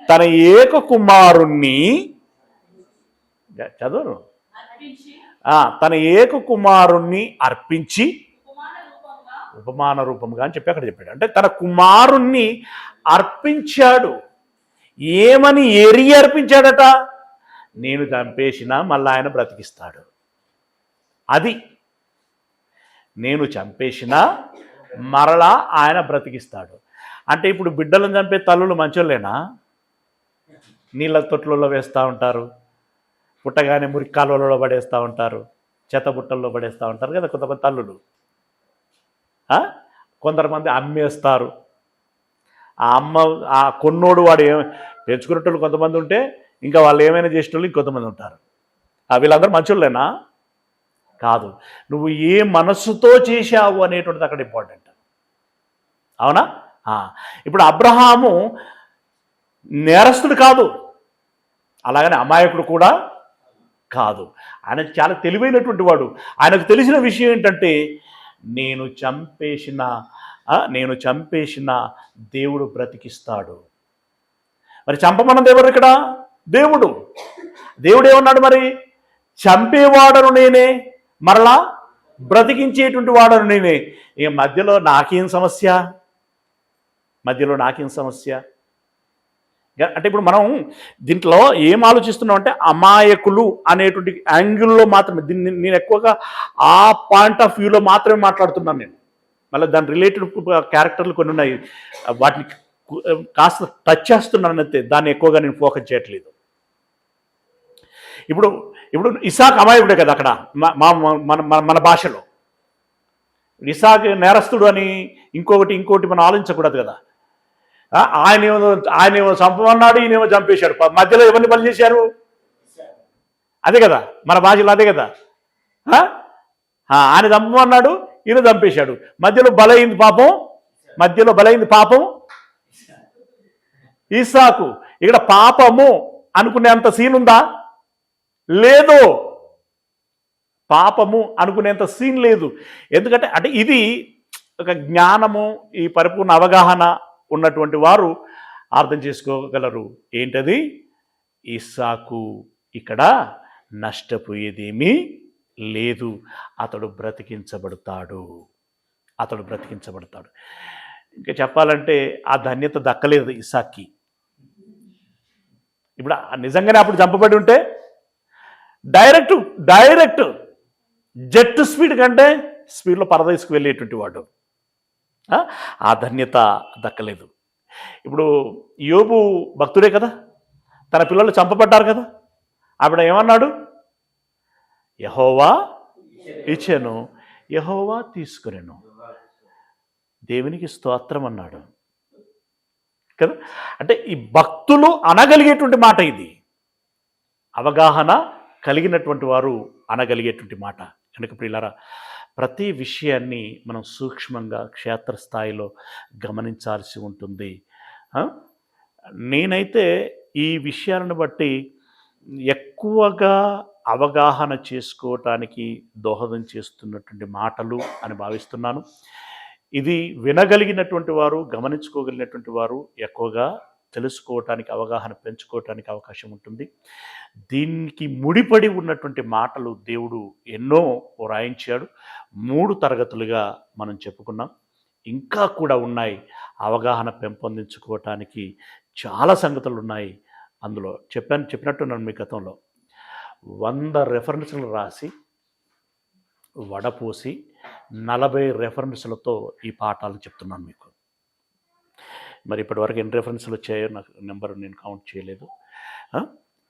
తన ఏక కుమారుణ్ణి చదువు తన ఏక కుమారుణ్ణి అర్పించి ఉపమాన రూపంగా అని చెప్పి అక్కడ చెప్పాడు. అంటే తన కుమారుణ్ణి అర్పించాడు. ఏమని ఎరిగి అర్పించాడట? నేను చంపేసినా మళ్ళీ ఆయన బ్రతికిస్తాడు. అది నేను చంపేసినా మరలా ఆయన బ్రతికిస్తాడు. అంటే ఇప్పుడు బిడ్డలను చంపే తల్లులు మంచోళ్ళేనా? నీళ్ళ తొట్లలో వేస్తూ ఉంటారు, పుట్టగానే మురికి కాలువలలో పడేస్తూ ఉంటారు, చెత్త బుట్టల్లో పడేస్తూ ఉంటారు కదా కొంతమంది తల్లులు. కొందరుమంది అమ్మేస్తారు. ఆ కొన్నోడు వాడు పెంచుకునేటోళ్ళు కొంతమంది ఉంటే ఇంకా వాళ్ళు ఏమైనా చేసేటోళ్ళు ఇంకొంతమంది ఉంటారు. వీళ్ళందరూ మంచోళ్ళేనా? కాదు. నువ్వు ఏ మనస్సుతో చేశావు అనేటువంటిది అక్కడ ఇంపార్టెంట్. అవునా? ఇప్పుడు అబ్రహాము నేరస్తుడు కాదు, అలాగనే అమాయకుడు కూడా కాదు. ఆయన చాలా తెలివైనటువంటి వాడు. ఆయనకు తెలిసిన విషయం ఏంటంటే నేను చంపేసిన దేవుడు బ్రతికిస్తాడు. మరి చంపమన్నది ఎవరు ఇక్కడ? దేవుడు. దేవుడు ఏమన్నాడు మరి? చంపేవాడను నేనే, మరలా బ్రతికించేటువంటి వాడను నేనే. ఇక మధ్యలో నాకేం సమస్య? అంటే ఇప్పుడు మనం దీంట్లో ఏం ఆలోచిస్తున్నాం అంటే అమాయకులు అనేటువంటి యాంగిల్లో మాత్రమే దీన్ని నేను ఎక్కువగా ఆ పాయింట్ ఆఫ్ వ్యూలో మాత్రమే మాట్లాడుతున్నాను నేను. మళ్ళీ దాని రిలేటెడ్ క్యారెక్టర్లు కొన్ని ఉన్నాయి, వాటిని కాస్త టచ్ చేస్తున్నాను అంతే, దాన్ని ఎక్కువగా నేను ఫోకస్ చేయట్లేదు. ఇప్పుడు ఇసాక్ అమాయకుడే కదా అక్కడ మన భాషలో. ఇసాక్ నేరస్తుడు అని ఇంకోటి మనం ఆలోచించకూడదు కదా. ఆయనేమో చంపమన్నాడు, ఈయనేమో చంపేశాడు. మధ్యలో ఎవరిని బలి చేశారు? అదే కదా మన భాషలో, అదే కదా. ఆయన చంపమన్నాడు, ఈయన చంపేశాడు. మధ్యలో బలైంది పాపం ఇస్సాకు. ఇక్కడ పాపము అనుకునేంత సీన్ ఉందా? లేదు. పాపము అనుకునేంత సీన్ లేదు. ఎందుకంటే అంటే ఇది ఒక జ్ఞానము, ఈ పరిపూర్ణ అవగాహన ఉన్నటువంటి వారు అర్థం చేసుకోగలరు. ఏంటది? ఇస్సాకు ఇక్కడ నష్టపోయేదేమీ లేదు, అతడు బ్రతికించబడతాడు. ఇంకా చెప్పాలంటే ఆ ధన్యత దక్కలేదు ఇస్సాక్కి. ఇప్పుడు నిజంగానే అప్పుడు చంపబడి ఉంటే డైరెక్ట్ జెట్ స్పీడ్ కంటే స్పీడ్లో పరదేశకు వెళ్ళేటువంటి వాడు. ఆ ధన్యత దక్కలేదు. ఇప్పుడు యోబు భక్తుడే కదా, తన పిల్లలు చంపబడ్డారు కదా. ఆవిడ ఏమన్నాడు? యెహోవా ఇచ్చెను, యెహోవా తీసుకునేను, దేవునికి స్తోత్రం అన్నాడు కదా. అంటే ఈ భక్తులు అనగలిగేటువంటి మాట ఇది. అవగాహన కలిగినటువంటి వారు అనగలిగేటువంటి మాట. కనుక ప్రియులారా, ప్రతి విషయాన్ని మనం సూక్ష్మంగా క్షేత్రస్థాయిలో గమనించాల్సి ఉంటుంది. నేనైతే ఈ విషయాలను బట్టి ఎక్కువగా అవగాహన చేసుకోవటానికి దోహదం చేస్తున్నటువంటి మాటలు అని భావిస్తున్నాను. ఇది వినగలిగినటువంటి వారు, గమనించుకోగలిగినటువంటి వారు ఎక్కువగా తెలుసుకోవటానికి, అవగాహన పెంచుకోవటానికి అవకాశం ఉంటుంది. దీనికి ముడిపడి ఉన్నటువంటి మాటలు దేవుడు ఎన్నో రాయించాడు. 3 తరగతులుగా మనం చెప్పుకున్నాం. ఇంకా కూడా ఉన్నాయి. అవగాహన పెంపొందించుకోవటానికి చాలా సంగతులు ఉన్నాయి. అందులో చెప్పినట్టున్నాను మీ గతంలో 100 రెఫరెన్స్లు రాసి వడపోసి 40 రెఫరెన్స్లతో ఈ పాఠాలు చెప్తున్నాను మీకు. మరి ఇప్పటివరకు ఎన్ని రెఫరెన్స్లు వచ్చాయో నాకు నెంబర్ నేను కౌంట్ చేయలేదు.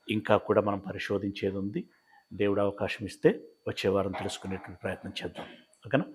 ఇంకా కూడా మనం పరిశోధించేది ఉంది. దేవుడు అవకాశం ఇస్తే వచ్చే వారం తెలుసుకునేటువంటి ప్రయత్నం చేద్దాం. ఓకేనా?